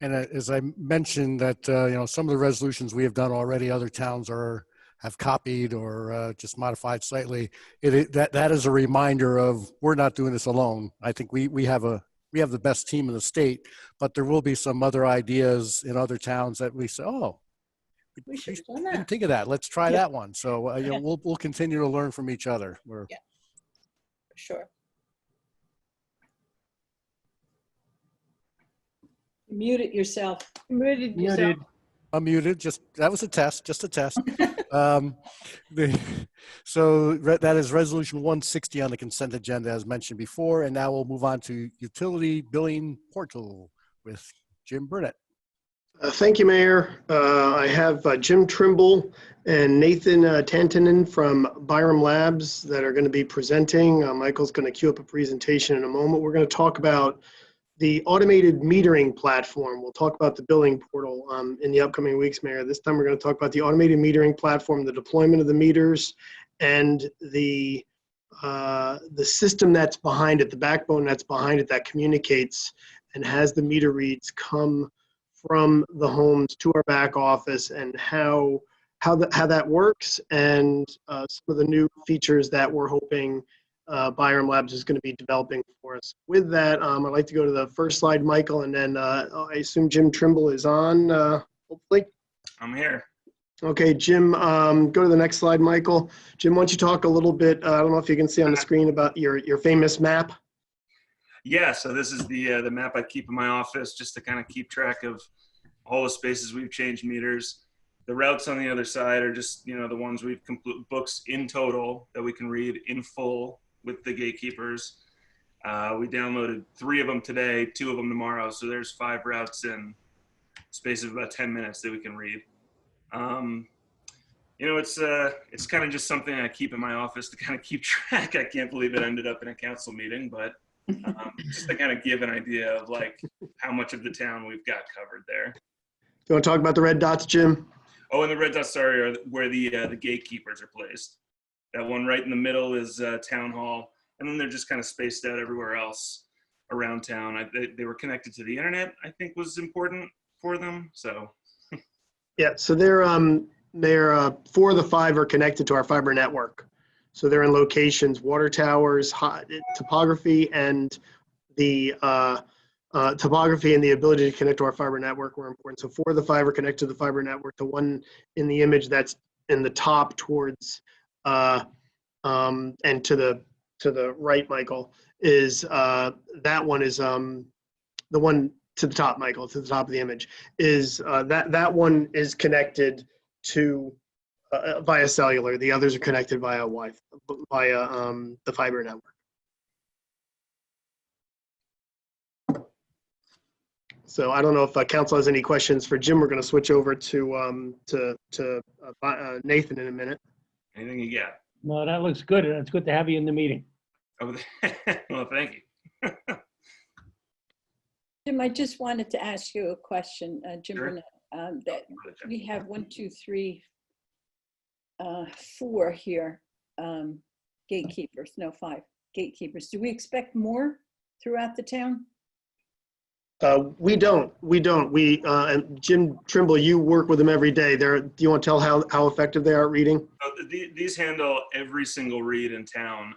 And as I mentioned that, you know, some of the resolutions we have done already, other towns have copied or just modified slightly. That is a reminder of, we're not doing this alone. I think we have the best team in the state, but there will be some other ideas in other towns that we say, oh, We should have done didn't that. think of that. Let's try that one. So you know, we'll continue to learn from each other. Sure. Mute it yourself. Muted yourself. Unmuted. That was a test. Just a test. So that is resolution 160 on the consent agenda, as mentioned before. And now we'll move on to utility billing portal with Jim Burnett. Thank you, Mayor. I have Jim Trimble and Nathan Tantanen from Byram Labs that are going to be presenting. Michael's going to queue up a presentation in a moment. We're going to talk about the automated metering platform. We'll talk about the billing portal in the upcoming weeks, Mayor. This time we're going to talk about the automated metering platform, the deployment of the meters, and the system that's behind it, the backbone that's behind it that communicates and has the meter reads come from the homes to our back office, and how that works, and some of the new features that we're hoping Byram Labs is going to be developing for us. With that, I'd like to go to the first slide, Michael, and then I assume Jim Trimble is on, hopefully. I'm here. Okay, Jim, go to the next slide, Michael. Jim, why don't you talk a little bit, I don't know if you can see on the screen, about your famous map. Yeah, so this is the map I keep in my office just to kind of keep track of all the spaces we've changed meters. The routes on the other side are just, you know, the ones we've completed, books in total that we can read in full with the gatekeepers. We downloaded 3 of them today, 2 of them tomorrow. So there's 5 routes in space of about 10 minutes that we can read. You know, it's kind of just something I keep in my office to kind of keep track. I can't believe it ended up in a council meeting, but just to kind of give an idea of like how much of the town we've got covered there. Do you want to talk about the red dots, Jim? Oh, and the red dots, sorry, are where the gatekeepers are placed. That one right in the middle is Town Hall, and then they're just kind of spaced out everywhere else around town. They were connected to the internet, I think was important for them, so. Yeah, so they're 4 of the 5 are connected to our fiber network. So they're in locations, water towers, topography, and the topography and the ability to connect to our fiber network were important. So 4 of the 5 are connected to the fiber network. The one in the image that's in the top towards and to the right, Michael, is that one is the one to the top, Michael, to the top of the image is that one is connected to via cellular. The others are connected via Wi-Fi, via the fiber network. So I don't know if council has any questions for Jim. We're going to switch over to Nathan in a minute. Anything you got? No, that looks good, and it's good to have you in the meeting. Oh, well, thank you. Jim, I just wanted to ask you a question, Jim Sure. Burnett. That we have 1, 2, 3, 4 here, gatekeepers, no 5 gatekeepers. Do we expect more throughout the town? We don't. And Jim Trimble, you work with them every day. Do you want to tell how effective they are at reading? These handle every single read in town.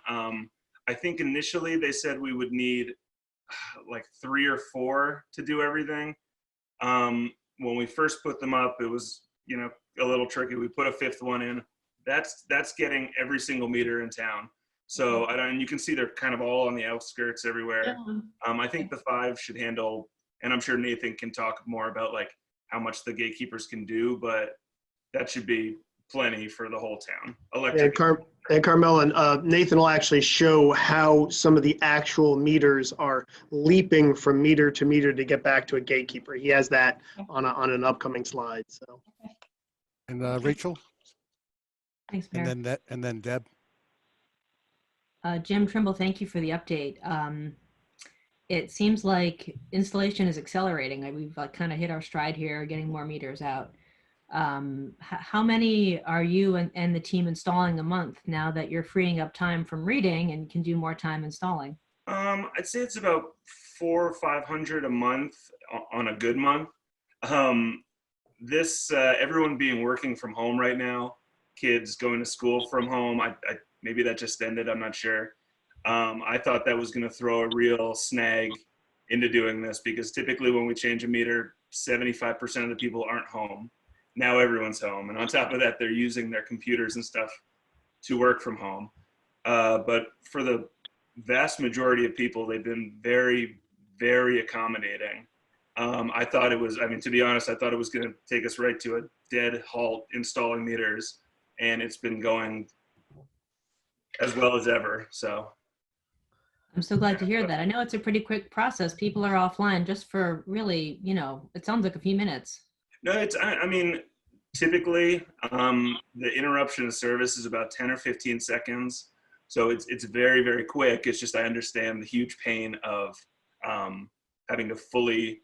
I think initially they said we would need like 3 or 4 to do everything. When we first put them up, it was, a little tricky. We put a 5th one in. That's getting every single meter in town. So, and you can see they're kind of all on the outskirts everywhere. I think the 5 should handle, and I'm sure Nathan can talk more about like how much the gatekeepers can do, but that should be plenty for the whole town. Electric. And Carmel and Nathan will actually show how some of the actual meters are leaping from meter to meter to get back to a gatekeeper. He has that on an upcoming slide. So. And Rachel, Thanks, Mayor. and then Deb. Jim Trimble, thank you for the update. It seems like installation is accelerating. We've kind of hit our stride here, getting more meters out. How many are you and the team installing a month now that you're freeing up time from reading and can do more time installing? I'd say it's about 400 or 500 a month on a good month. Everyone being working from home right now, kids going to school from home. Maybe that just ended, I'm not sure. I thought that was going to throw a real snag into doing this because typically when we change a meter, 75% of the people aren't home. Now everyone's home. And on top of that, they're using their computers and stuff to work from home. But for the vast majority of people, they've been very, very accommodating. I thought it was, to be honest, I thought it was going to take us right to a dead halt installing meters. And it's been going as well as ever, so. I'm so glad to hear that. I know it's a pretty quick process. People are offline just for really, it sounds like a few minutes. No, typically the interruption of service is about 10 or 15 seconds. So it's very, very quick. It's just, I understand the huge pain of having to fully,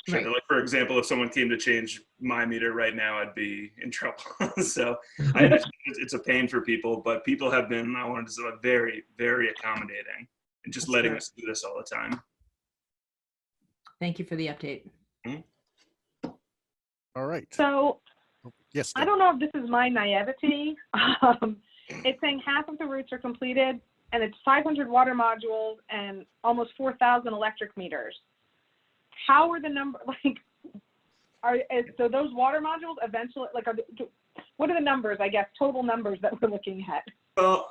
Right. like for example, if someone came to change my meter right now, I'd be in trouble. So I understand it's a pain for people, but people have been, I wanted to say, very, very accommodating and just letting us do this all the time. Thank you for the update. Mm-hmm. All right. So Yes. I don't know if this is my naivety. It's saying half of the routes are completed and it's 500 water modules and almost 4,000 electric meters. How are the numbers, so those water modules eventually, what are the numbers, I guess, total numbers that we're looking at? Well,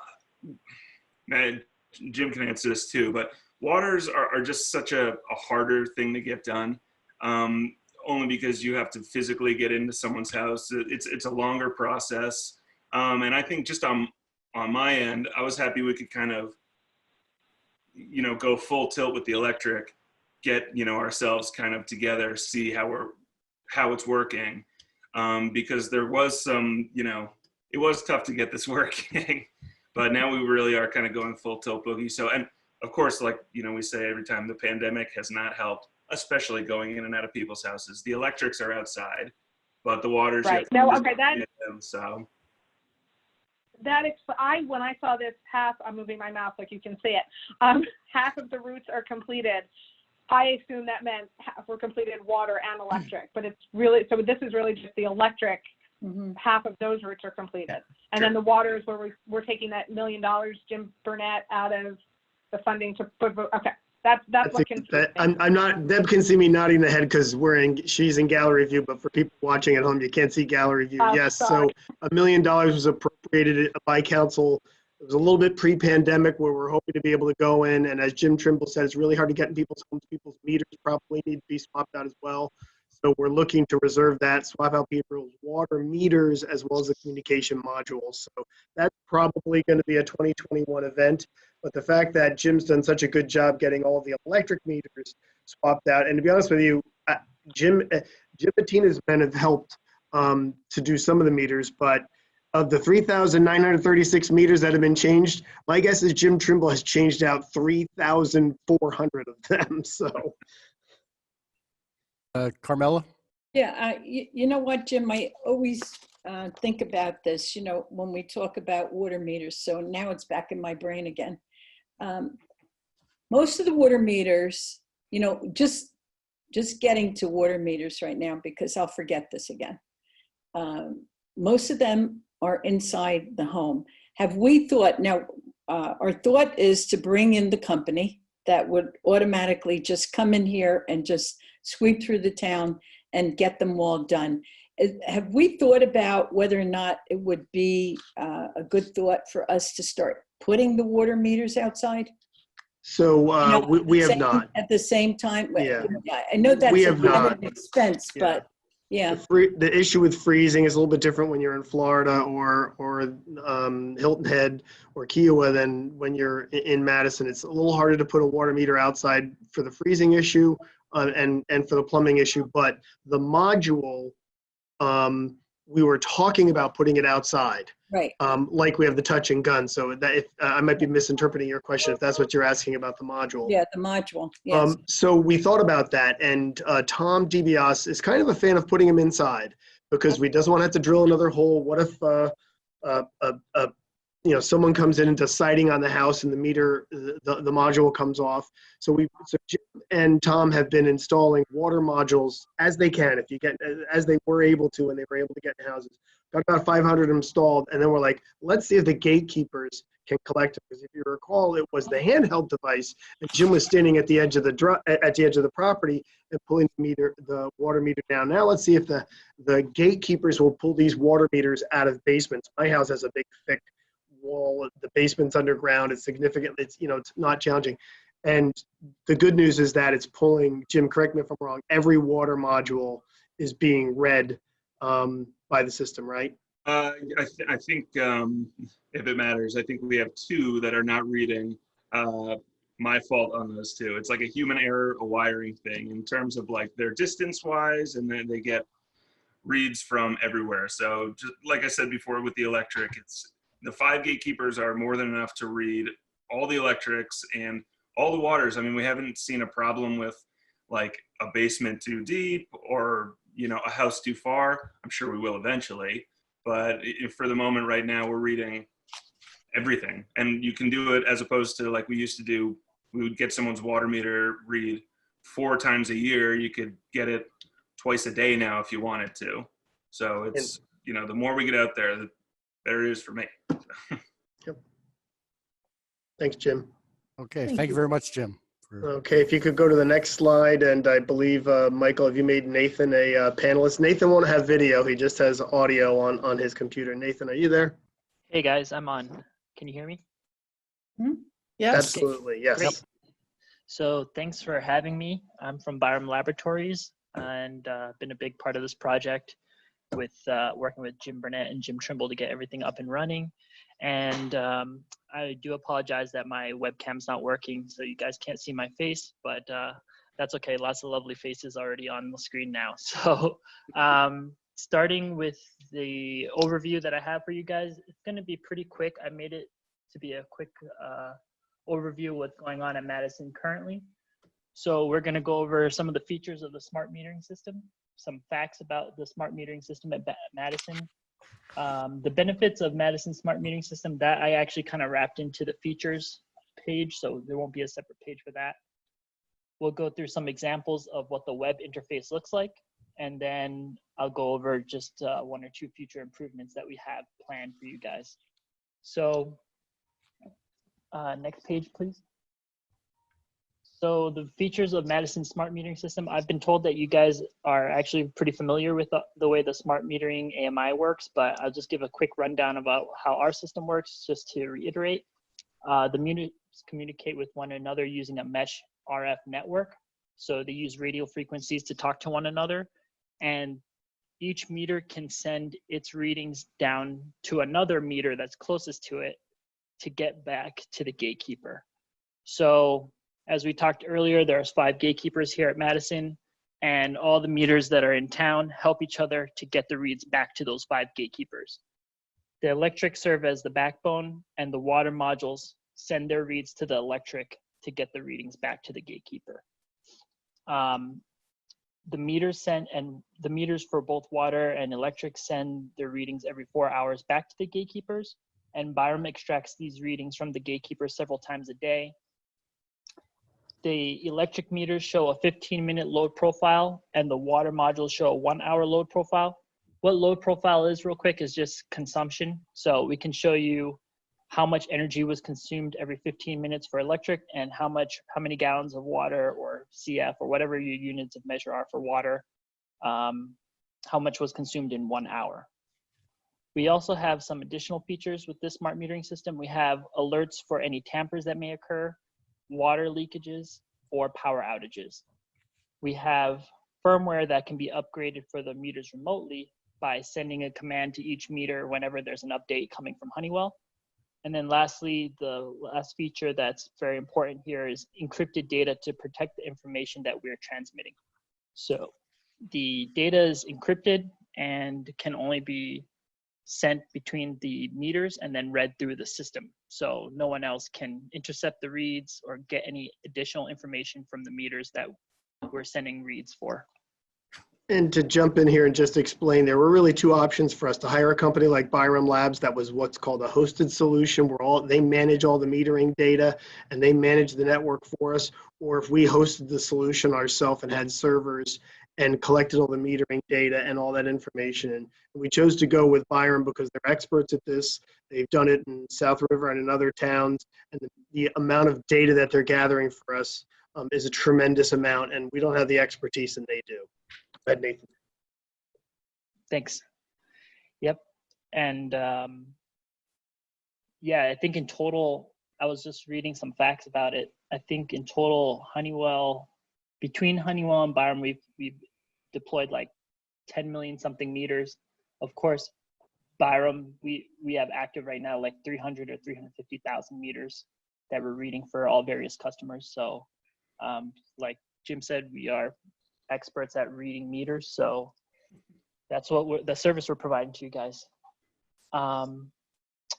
and Jim can answer this too, but waters are just such a harder thing to get done, only because you have to physically get into someone's house. It's a longer process. And I think just on my end, I was happy we could kind of, go full tilt with the electric, get, ourselves kind of together, see how it's working. Because there was some, it was tough to get this working, but now we really are kind of going full tilt boogie. So, and of course, like, we say every time, the pandemic has not helped, especially going in and out of people's houses. The electrics are outside, but the water's Right. yet No, to okay, so. When I saw this half, I'm moving my mouse like you can see it, half of the routes are completed. I assume that meant half were completed water and electric, but it's really, so this is really just the electric. Mhm. Half of those routes are completed. And then the water is where we're taking that $1 million, Jim Burnett, out of the funding to put, okay. That's what confused me. I'm not, Deb can see me nodding the head because she's in gallery view, but for people watching at home, you can't see gallery view. Oh, Yes, sorry. so $1 million was appropriated by council. It was a little bit pre-pandemic where we're hoping to be able to go in. And as Jim Trimble said, it's really hard to get in people's homes. People's meters probably need to be swapped out as well. So we're looking to reserve that, swap out people's water meters as well as the communication modules. So that's probably going to be a 2021 event. But the fact that Jim's done such a good job getting all the electric meters swapped out, and to be honest with you, Jim and Tina's men have helped to do some of the meters, but of the 3,936 meters that have been changed, my guess is Jim Trimble has changed out 3,400 of them. So, Carmela? Yeah, you know what, Jim, I always think about this, you know, when we talk about water meters. So now it's back in my brain again. Most of the water meters, you know, just getting to water meters right now, because I'll forget this again. Most of them are inside the home. Have we thought, now our thought is to bring in the company that would automatically just come in here and just sweep through the town and get them all done. Have we thought about whether or not it would be a good thought for us to start putting the water meters outside? so You know, we have not. At the same time? Yeah. I know that's We a have bit of not. an expense, Yeah. but yeah. The issue with freezing is a little bit different when you're in Florida or Hilton Head or Kiowa than when you're in Madison. It's a little harder to put a water meter outside for the freezing issue and for the plumbing issue. But the module, we were talking about putting it outside, Right. like we have the touch and gun. So that if, I might be misinterpreting your question if that's what you're asking about the module. Yeah, the module. Yes. So we thought about that, and Tom DiBiase is kind of a fan of putting them inside because we doesn't want to have to drill another hole. What if you know, someone comes in and does siding on the house and the meter, the module comes off. So Jim and Tom have been installing water modules as they can, as they were able to, when they were able to get in houses. Got about 500 installed, and then we're like, let's see if the gatekeepers can collect it. Because if you recall, it was the handheld device, and Jim was standing at the edge of the property and pulling the water meter down. Now let's see if the gatekeepers will pull these water meters out of basements. My house has a big, thick wall. The basement's underground. It's significant. It's not challenging. And the good news is that it's pulling. Jim, correct me if I'm wrong. Every water module is being read by the system, right? I think if it matters, I think we have two that are not reading. My fault on those two. It's like a human error, a wiring thing in terms of like their distance wise, and then they get reads from everywhere. So just like I said before with the electric, it's the 5 gatekeepers are more than enough to read all the electrics and all the waters. I mean, we haven't seen a problem with like a basement too deep or, you know, a house too far. I'm sure we will eventually, but for the moment right now, we're reading everything. And you can do it as opposed to like we used to do. We would get someone's water meter read 4 times a year. You could get it twice a day now if you wanted to. So it's, you know, the more we get out there, the better it is for me. Yep. Thanks, Jim. Okay, thank you very much, Jim. Okay, if you could go to the next slide, and I believe, Michael, have you made Nathan a panelist? Nathan won't have video, he just has audio on his computer. Nathan, are you there? Hey guys, I'm on. Can you hear me? Yes. Absolutely, yes. Great. So thanks for having me. I'm from Borough Laboratories and been a big part of this project with working with Jim Burnett and Jim Trimble to get everything up and running. And I do apologize that my webcam's not working, so you guys can't see my face, but that's okay. Lots of lovely faces already on the screen now. So starting with the overview that I have for you guys, it's going to be pretty quick. I made it to be a quick overview of what's going on at Madison currently. So we're going to go over some of the features of the smart metering system, some facts about the smart metering system at Madison. The benefits of Madison smart metering system that I actually kind of wrapped into the features page, so there won't be a separate page for that. We'll go through some examples of what the web interface looks like, and then I'll go over just 1 or 2 future improvements that we have planned for you guys. So next page, please. So the features of Madison smart metering system, I've been told that you guys are actually pretty familiar with the way the smart metering AMI works, but I'll just give a quick rundown about how our system works, just to reiterate. The meters communicate with one another using a mesh RF network. So they use radio frequencies to talk to one another, and each meter can send its readings down to another meter that's closest to it to get back to the gatekeeper. So as we talked earlier, there's 5 gatekeepers here at Madison. and all the meters that are in town help each other to get the reads back to those 5 gatekeepers. The electric serve as the backbone, and the water modules send their reads to the electric to get the readings back to the gatekeeper. The meters for both water and electric send their readings every 4 hours back to the gatekeepers, and Byram extracts these readings from the gatekeepers several times a day. The electric meters show a 15-minute load profile, and the water modules show a 1-hour load profile. What load profile is, real quick, is just consumption. So we can show you how much energy was consumed every 15 minutes for electric, and how many gallons of water, or CF, or whatever your units of measure are for water, how much was consumed in 1 hour. We also have some additional features with this smart metering system. We have alerts for any tampers that may occur, water leakages, or power outages. We have firmware that can be upgraded for the meters remotely by sending a command to each meter whenever there's an update coming from Honeywell. And then lastly, the last feature that's very important here is encrypted data to protect the information that we're transmitting. So the data is encrypted and can only be sent between the meters and then read through the system. So no one else can intercept the reads or get any additional information from the meters that we're sending reads for. And to jump in here and just explain, there were really 2 options for us: to hire a company like Byram Labs that was what's called a hosted solution, where they manage all the metering data and they manage the network for us, or if we hosted the solution ourselves and had servers and collected all the metering data and all that information. And we chose to go with Byram because they're experts at this. They've done it in South River and in other towns, and the amount of data that they're gathering for us is a tremendous amount, and we don't have the expertise that they do. Nathan. Thanks. Yep. And yeah, I think in total, I was just reading some facts about it. I think in total, between Honeywell and Byram, we've deployed like 10 million something meters. Of course, Byram, we have active right now like 300 or 350,000 meters that we're reading for all various customers. So like Jim said, we are experts at reading meters, so that's what the service we're providing to you guys.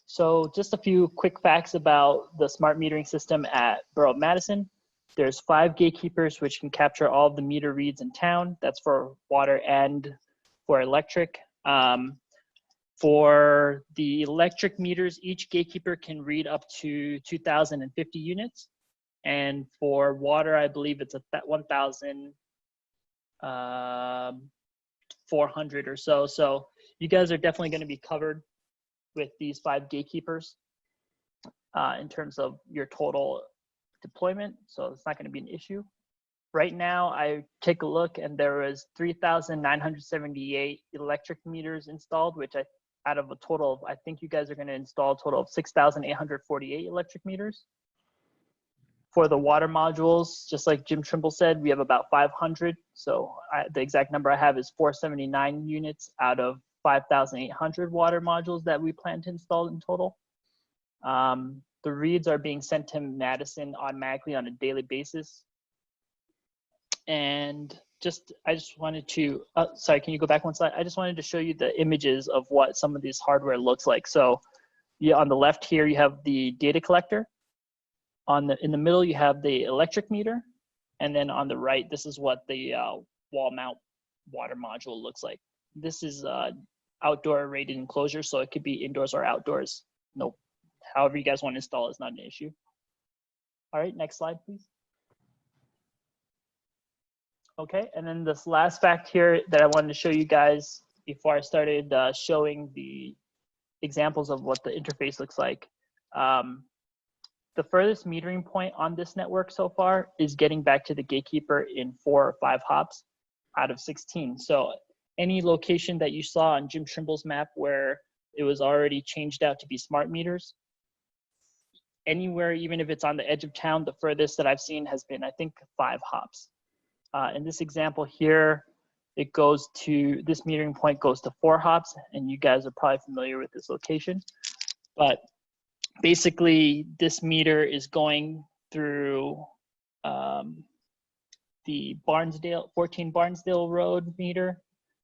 So just a few quick facts about the smart metering system at Borough of Madison. There's 5 gatekeepers which can capture all of the meter reads in town. That's for water and for electric. For the electric meters, each gatekeeper can read up to 2,050 units, and for water, I believe it's 1,400 or so. So you guys are definitely going to be covered with these 5 gatekeepers in terms of your total deployment. So it's not going to be an issue. Right now, I take a look and there was 3,978 electric meters installed, which out of a total of, I think you guys are going to install a total of 6,848 electric meters. For the water modules, just like Jim Trimble said, we have about 500. So the exact number I have is 479 units out of 5,800 water modules that we plan to install in total. The reads are being sent to Madison automatically on a daily basis. And I just wanted to, sorry, can you go back one slide? I just wanted to show you the images of what some of this hardware looks like. So yeah, on the left here, you have the data collector. In the middle, you have the electric meter. And then on the right, this is what the wall mount water module looks like. This is outdoor rated enclosure, so it could be indoors or outdoors. Nope. However you guys want to install is not an issue. All right, next slide, please. Okay, and then this last fact here that I wanted to show you guys before I started showing the examples of what the interface looks like. The furthest metering point on this network so far is getting back to the gatekeeper in 4 or 5 hops out of 16. So any location that you saw on Jim Trimble's map where it was already changed out to be smart meters, anywhere, even if it's on the edge of town, the furthest that I've seen has been, I think, 5 hops. In this example here, this metering point goes to 4 hops, and you guys are probably familiar with this location. But basically, this meter is going through the the 14 Barnesdale Road meter,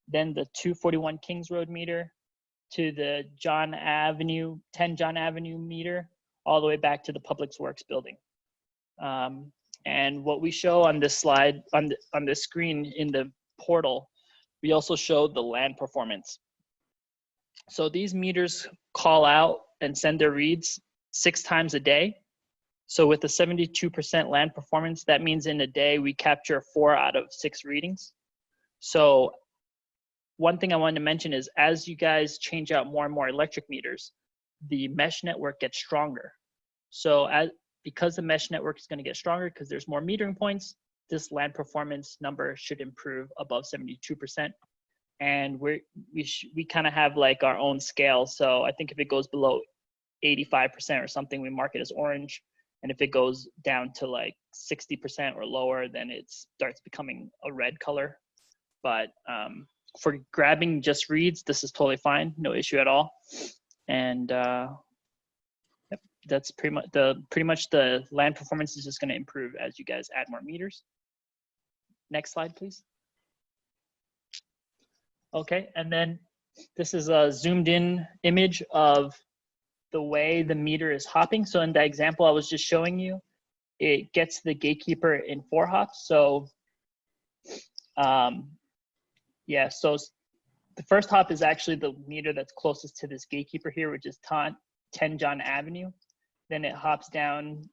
then the 241 Kings Road meter, to the 10 John Avenue meter, all the way back to the Public Works building. And what we show on this slide, on the screen in the portal, we also show the land performance. So these meters call out and send their reads 6 times a day. So with the 72% land performance, that means in a day we capture 4 out of 6 readings. So one thing I wanted to mention is as you guys change out more and more electric meters, the mesh network gets stronger. So because the mesh network is going to get stronger because there's more metering points, this land performance number should improve above 72%. And we kind of have like our own scale. So I think if it goes below 85% or something, we mark it as orange. And if it goes down to like 60% or lower, then it starts becoming a red color. But for grabbing just reads, this is totally fine, no issue at all. And yep, that's pretty much the land performance is just going to improve as you guys add more meters. Next slide, please. Okay, and then this is a zoomed in image of the way the meter is hopping. So in the example I was just showing you, it gets the gatekeeper in 4 hops. So yeah, so the first hop is actually the meter that's closest to this gatekeeper here, which is 10 John Avenue. Then it hops down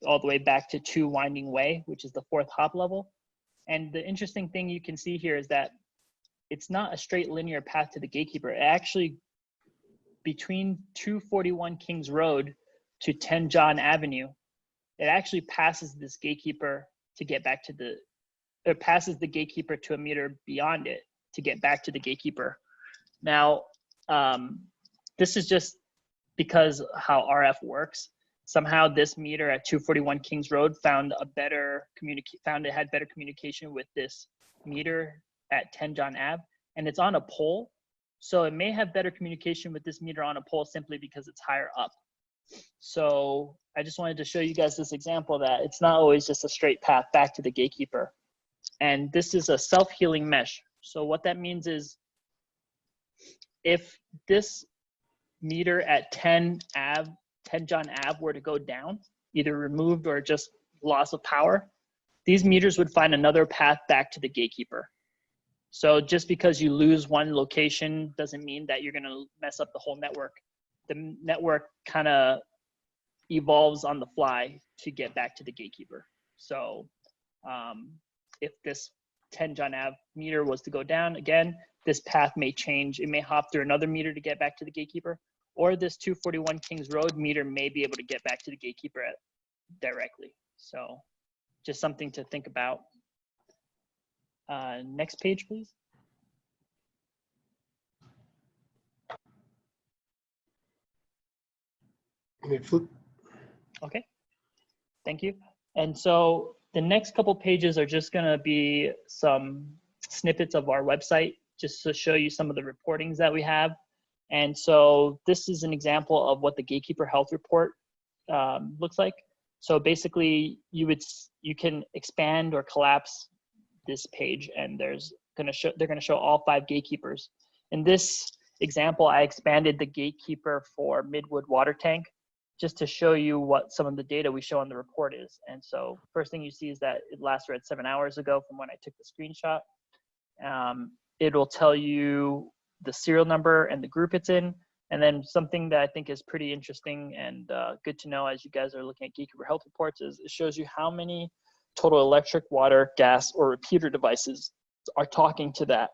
all the way back to 2 Winding Way, which is the 4th hop level. And the interesting thing you can see here is that it's not a straight linear path to the gatekeeper. It actually, between 241 Kings Road to 10 John Avenue, it actually passes this gatekeeper to get back to it passes the gatekeeper to a meter beyond it to get back to the gatekeeper. Now, this is just because how RF works. Somehow this meter at 241 Kings Road found it had better communication with this meter at 10 John Ave, and it's on a pole. So it may have better communication with this meter on a pole simply because it's higher up. So I just wanted to show you guys this example that it's not always just a straight path back to the gatekeeper. And this is a self-healing mesh. So what that means is if this meter at 10 John Ave were to go down, either removed or just loss of power, these meters would find another path back to the gatekeeper. So just because you lose one location doesn't mean that you're going to mess up the whole network. The network kind of evolves on the fly to get back to the gatekeeper. So if this 10 John Ave meter was to go down again, this path may change. It may hop through another meter to get back to the gatekeeper, or this 241 Kings Road meter may be able to get back to the gatekeeper directly. So just something to think about. Next page, please. Let me flip. Okay, thank you. And so the next couple pages are just gonna be some snippets of our website, just to show you some of the reportings that we have. And so this is an example of what the Gatekeeper Health Report looks like. So basically you can expand or collapse this page, and they're gonna show all 5 gatekeepers. In this example, I expanded the gatekeeper for Midwood water tank just to show you what some of the data we show on the report is. And so first thing you see is that it last read 7 hours ago from when I took the screenshot. It'll tell you the serial number and the group it's in. And then something that I think is pretty interesting and good to know as you guys are looking at Gatekeeper Health Reports is it shows you how many total electric, water, gas, or repeater devices are talking to that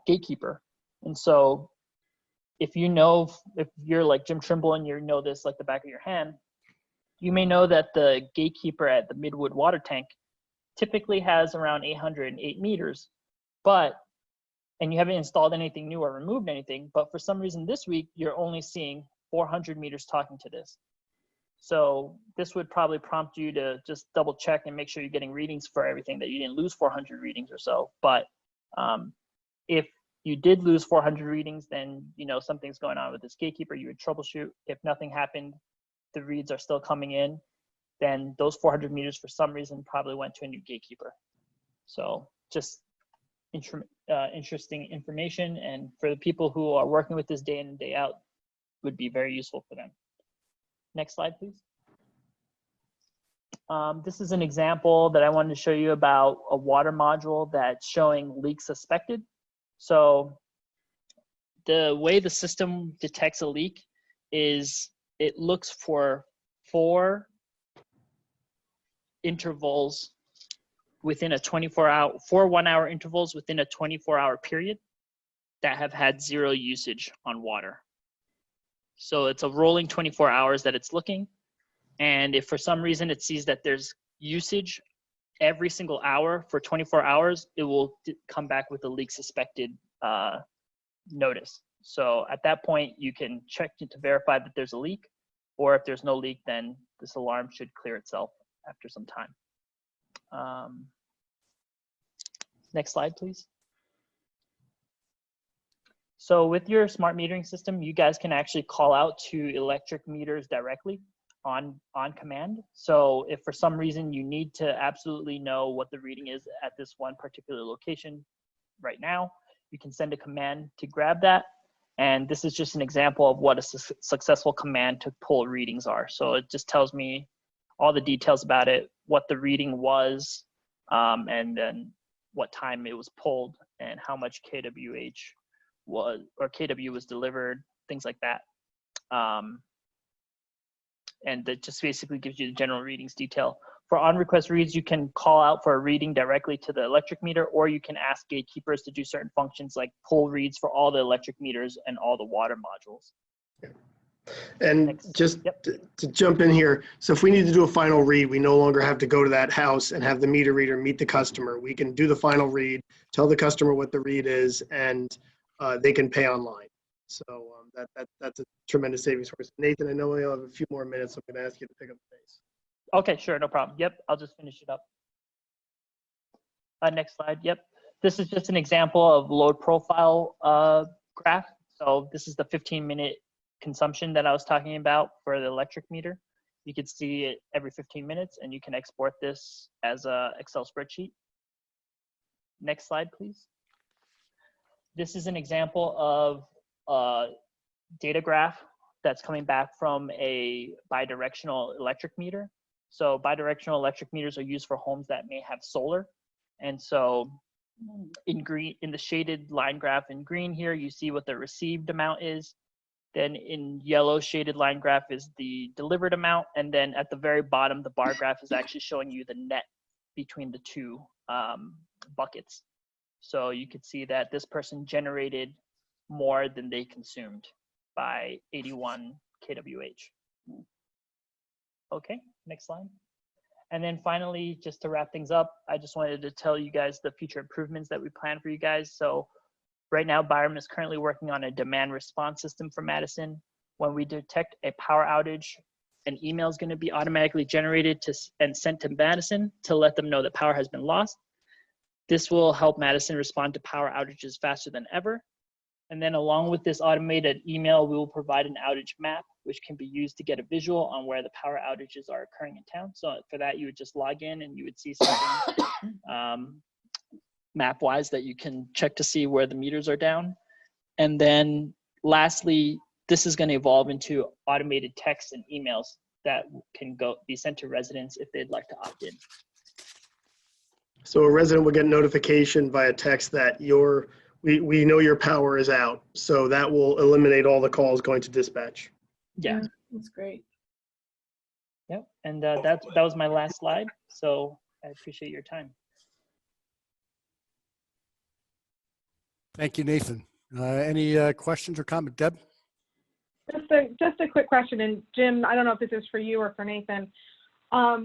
gatekeeper. And so if you're like Jim Trimble and you know this like the back of your hand, you may know that the gatekeeper at the Midwood water tank typically has around 808 meters, and you haven't installed anything new or removed anything, but for some reason this week, you're only seeing 400 meters talking to this. So this would probably prompt you to just double check and make sure you're getting readings for everything, that you didn't lose 400 readings or so. But if you did lose 400 readings, then you know something's going on with this gatekeeper. You would troubleshoot. If nothing happened, the reads are still coming in, then those 400 meters for some reason probably went to a new gatekeeper. So just interesting information, and for the people who are working with this day in and day out, would be very useful for them. Next slide, please. This is an example that I wanted to show you about a water module that's showing leak suspected. So the way the system detects a leak is it looks for 4 intervals within a 24-hour, 4 1-hour intervals within a 24-hour period that have had 0 usage on water. So it's a rolling 24 hours that it's looking. And if for some reason it sees that there's usage every single hour for 24 hours, it will come back with a leak suspected notice. So at that point, you can check to verify that there's a leak, or if there's no leak, then this alarm should clear itself after some time. Next slide, please. So with your smart metering system, you guys can actually call out to electric meters directly on command. So if for some reason you need to absolutely know what the reading is at this one particular location right now, you can send a command to grab that. And this is just an example of what a successful command to pull readings are. So it just tells me all the details about it, what the reading was, and then what time it was pulled, and how much kWh was, or kW was delivered, things like that. And that just basically gives you the general readings detail. For on-request reads, you can call out for a reading directly to the electric meter, or you can ask gatekeepers to do certain functions like pull reads for all the electric meters and all the water modules. And Next. just Yep. to jump in here, so if we need to do a final read, we no longer have to go to that house and have the meter reader meet the customer. We can do the final read, tell the customer what the read is, and they can pay online. So that's a tremendous savings for us. Nathan, I know we have a few more minutes, so I'm going to ask you to pick up the pace. Okay, sure, no problem. Yep, I'll just finish it up. Next slide. Yep, this is just an example of load profile graph. So this is the 15-minute consumption that I was talking about for the electric meter. You can see it every 15 minutes, and you can export this as a Excel spreadsheet. Next slide, please. This is an example of a data graph that's coming back from a bidirectional electric meter. So bidirectional electric meters are used for homes that may have solar. And so in green, in the shaded line graph in green here, you see what the received amount is. Then in yellow shaded line graph is the delivered amount. And then at the very bottom, the bar graph is actually showing you the net between the two buckets. So you could see that this person generated more than they consumed by 81 kWh. Okay, next slide. And then finally, just to wrap things up, I just wanted to tell you guys the future improvements that we plan for you guys. So right now, Byram is currently working on a demand response system for Madison. When we detect a power outage, an email is going to be automatically generated and sent to Madison to let them know that power has been lost. This will help Madison respond to power outages faster than ever. And then along with this automated email, we will provide an outage map, which can be used to get a visual on where the power outages are occurring in town. So for that, you would just log in and you would see something map-wise that you can check to see where the meters are down. And then lastly, this is going to evolve into automated texts and emails that can be sent to residents if they'd like to opt in. So a resident will get notification via text that we know your power is out. So that will eliminate all the calls going to dispatch. Yeah. That's great. Yep. And that was my last slide. So I appreciate your time. Thank you, Nathan. Any questions or comments, Deb? Just a quick question, and Jim, I don't know if this is for you or for Nathan.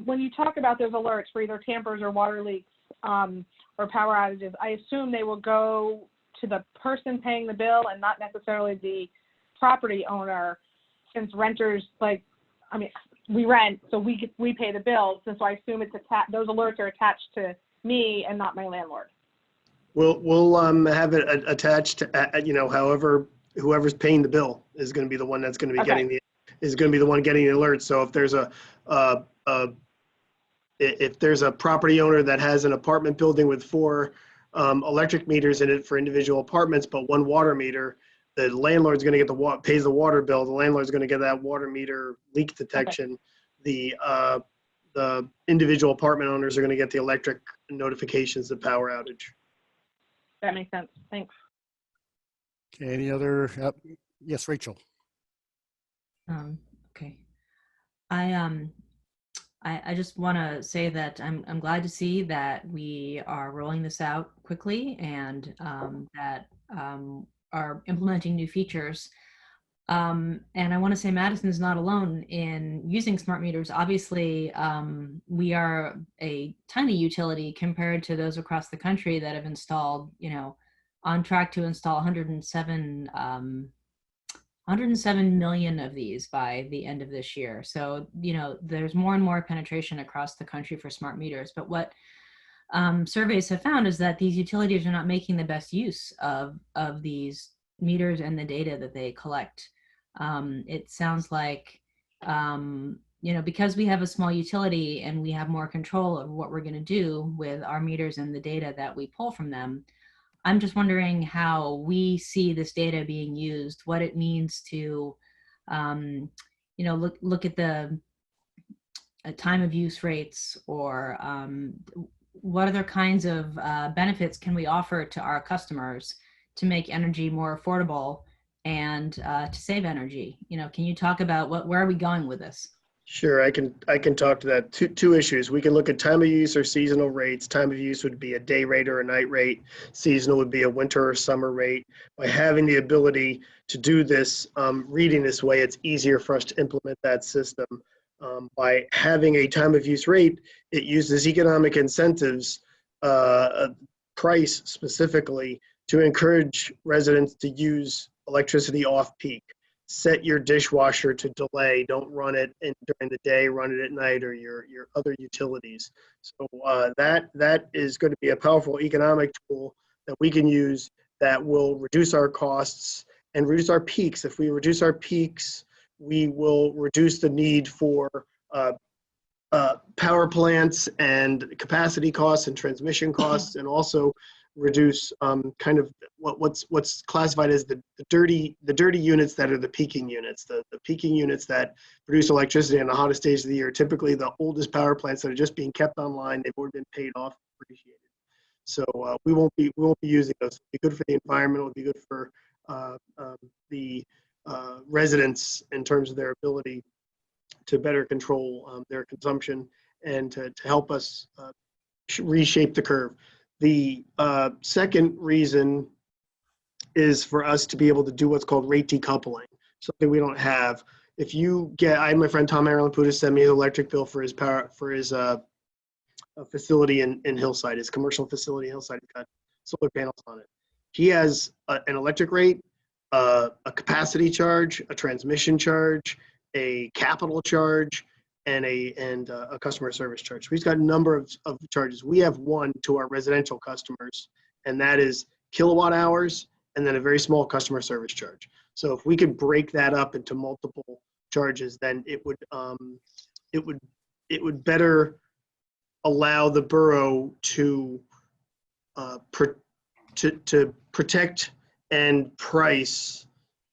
When you talk about those alerts for either tampers or water leaks or power outages, I assume they will go to the person paying the bill and not necessarily the property owner, since renters, like, I mean, we rent, so we pay the bills, and so I assume it's those alerts are attached to me and not my landlord. We'll have it attached to, however, whoever's paying the bill is going to be the one that's going to be getting the one getting the alert. So if there's a if there's a property owner that has an apartment building with 4 electric meters in it for individual apartments, but 1 water meter, the landlord's going to get pays the water bill. The landlord's going to get that water meter leak detection. The individual apartment owners are going to get the electric notifications of power outage. That makes sense. Thanks. Okay, any other, yes, Rachel. Okay. I just want to say that I'm glad to see that we are rolling this out quickly and that are implementing new features. And I want to say Madison is not alone in using smart meters. Obviously, we are a tiny utility compared to those across the country that have installed, on track to install 107 million of these by the end of this year. So, there's more and more penetration across the country for smart meters. But what surveys have found is that these utilities are not making the best use of these meters and the data that they collect. It sounds like, because we have a small utility and we have more control of what we're going to do with our meters and the data that we pull from them, I'm just wondering how we see this data being used, what it means to, look at the time of use rates, or what other kinds of benefits can we offer to our customers to make energy more affordable and to save energy. Can you talk about where are we going with this? Sure, I can talk to that. Two issues. We can look at time of use or seasonal rates. Time of use would be a day rate or a night rate. Seasonal would be a winter or summer rate. By having the ability to do this, reading this way, it's easier for us to implement that system. By having a time of use rate, it uses economic incentives, price specifically, to encourage residents to use electricity off-peak. Set your dishwasher to delay. Don't run it during the day, run it at night, or your other utilities. So that is going to be a powerful economic tool that we can use that will reduce our costs and reduce our peaks. If we reduce our peaks, we will reduce the need for power plants and capacity costs and transmission costs, and also reduce kind of what's classified as the dirty units that are the peaking units. The peaking units that produce electricity on the hottest days of the year, typically the oldest power plants that are just being kept online. They've already been paid off, appreciated. So we won't be using those. It'll be good for the environment. It'll be good for the residents in terms of their ability to better control their consumption and to help us reshape the curve. The second reason is for us to be able to do what's called rate decoupling, something we don't have. If you get, I had my friend Tom Maryland-Putis send me his electric bill for his facility in Hillside, his commercial facility in Hillside. He's got solar panels on it. He has an electric rate, a capacity charge, a transmission charge, a capital charge, and a customer service charge. So he's got a number of charges. We have one to our residential customers, and that is kilowatt hours, and then a very small customer service charge. So if we could break that up into multiple charges, then it would better allow the borough to protect and price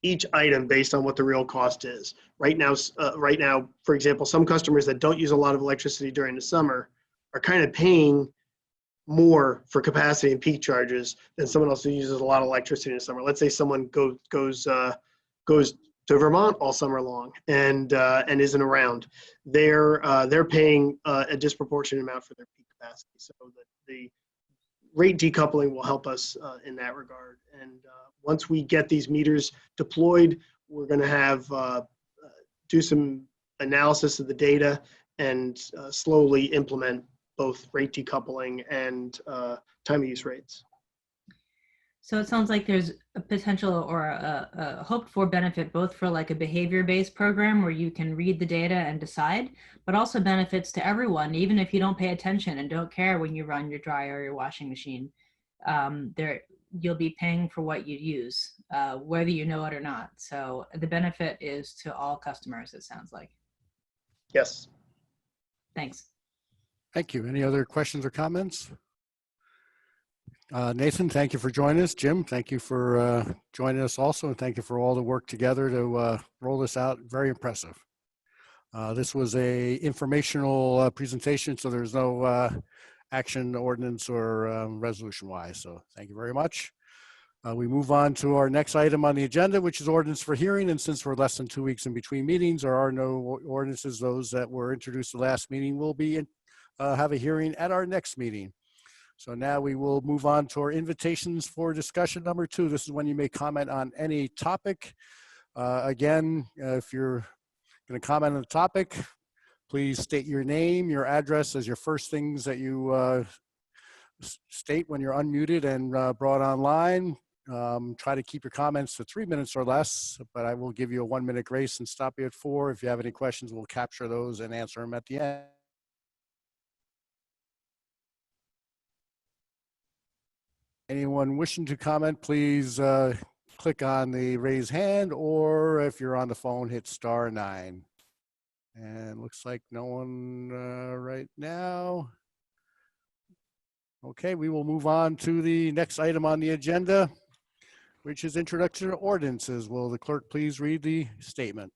each item based on what the real cost is. Right now, for example, some customers that don't use a lot of electricity during the summer are kind of paying more for capacity and peak charges than someone else who uses a lot of electricity in the summer. Let's say someone goes to Vermont all summer long and isn't around. They're paying a disproportionate amount for their peak capacity. So the rate decoupling will help us in that regard. And once we get these meters deployed, we're going to have do some analysis of the data and slowly implement both rate decoupling and time of use rates. So it sounds like there's a potential or a hoped for benefit both for like a behavior-based program where you can read the data and decide, but also benefits to everyone, even if you don't pay attention and don't care when you run your dryer or your washing machine. You'll be paying for what you use, whether you know it or not. So the benefit is to all customers, it sounds like. Yes. Thanks. Thank you. Any other questions or comments? Nathan, thank you for joining us. Jim, thank you for joining us also, and thank you for all the work together to roll this out. Very impressive. This was a informational presentation, so there's no action, ordinance, or resolution wise. So thank you very much. We move on to our next item on the agenda, which is ordinance for hearing. And since we're less than 2 weeks in between meetings, there are no ordinances. Those that were introduced the last meeting will be have a hearing at our next meeting. So now we will move on to our invitations for discussion number 2. This is when you may comment on any topic. Again, if you're going to comment on the topic, please state your name, your address as your first things that you state when you're unmuted and brought online. Try to keep your comments to 3 minutes or less, but I will give you a 1 minute grace and stop you at 4. If you have any questions, we'll capture those and answer them at the end. Anyone wishing to comment, please click on the raise hand, or if you're on the phone, hit *9. And looks like no one right now. Okay, we will move on to the next item on the agenda, which is Introductory Ordinances. Will the clerk please read the statement?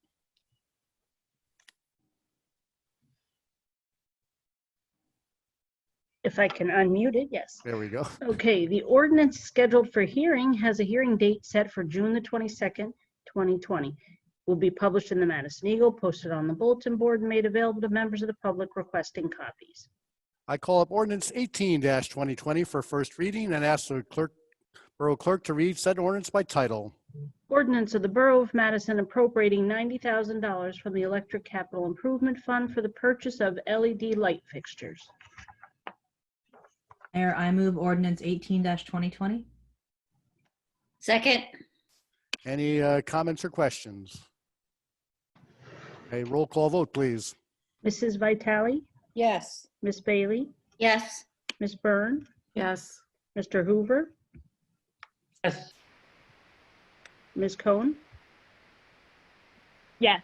If I can unmute it, yes. There we go. Okay, the ordinance scheduled for hearing has a hearing date set for June the 22nd, 2020. Will be published in the Madison Eagle, posted on the bulletin board, and made available to members of the public requesting copies. I call up Ordinance 18-2020 for first reading and ask the Borough Clerk to read said ordinance by title. Ordinance of the Borough of Madison appropriating $90,000 from the Electric Capital Improvement Fund for the purchase of LED light fixtures. Mayor, I move ordinance 18-2020. Second. Any comments or questions? A roll call vote, please. Mrs. Vitale, Yes. Miss Bailey, Yes. Miss Byrne, Yes. Mr. Hoover, Yes. Ms. Cohen, Yes.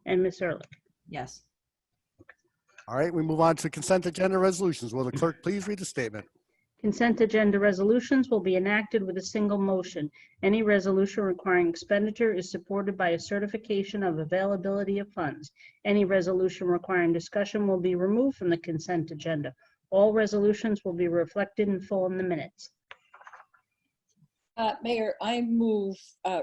and Miss Ehrlich. Yes. All right, we move on to consent agenda resolutions. Will the clerk please read the statement? Consent agenda resolutions will be enacted with a single motion. Any resolution requiring expenditure is supported by a certification of availability of funds. Any resolution requiring discussion will be removed from the consent agenda. All resolutions will be reflected in full in the minutes. Mayor, I move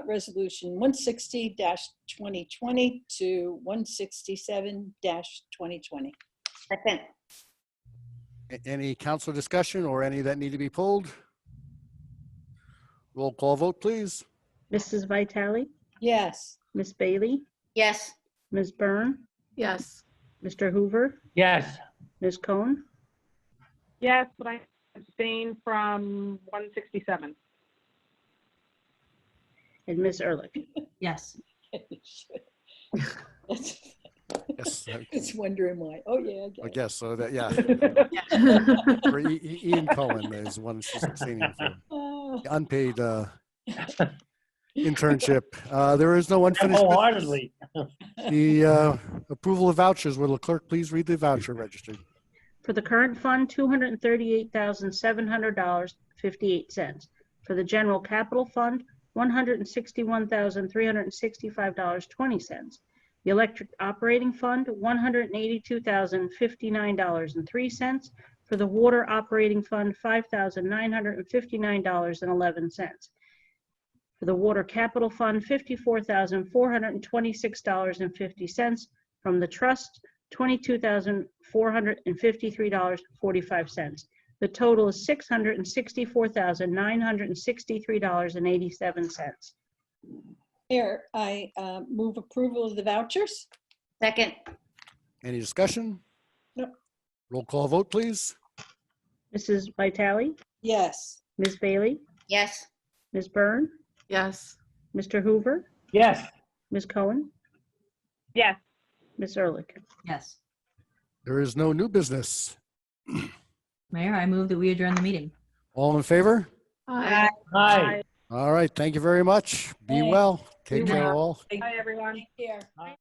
resolution 160-2020 to 167-2020. Second. Any council discussion or any that need to be pulled? Roll call vote, please. Mrs. Vitale, Yes. Miss Bailey, Yes. Ms. Byrne, Yes. Mr. Hoover, Yes. Ms. Cohen, Yes, but I abstain from 167. and Ms. Ehrlich. Yes. Yes, It's wondering why. Oh, yeah. I guess so. That, yeah. For Ian Cohen is one she's abstaining for. Unpaid internship. There is no unfinished business. Wholeheartedly. The approval of vouchers. Will the clerk please read the voucher registered? For the current fund, $238,700.58. For the general capital fund, $161,365.20. The electric operating fund, $182,059.03. For the water operating fund, $5,959.11. For the water capital fund, $54,426.50. From the trust, $22,453.45. The total is $664,963.87. Mayor, I move approval of the vouchers. Second. Any discussion? No. Roll call vote, please. Mrs. Vitale, Yes. Ms. Bailey, Yes. Ms. Byrne, Yes. Mr. Hoover, Yes. Ms. Cohen, Yes. Ms. Ehrlich. Yes. There is no new business. Mayor, I move that we adjourn the meeting. All in favor? Aye. Aye. All right. Thank you very much. Be Thanks. well. Take Be care well. all. Bye, everyone. Take care.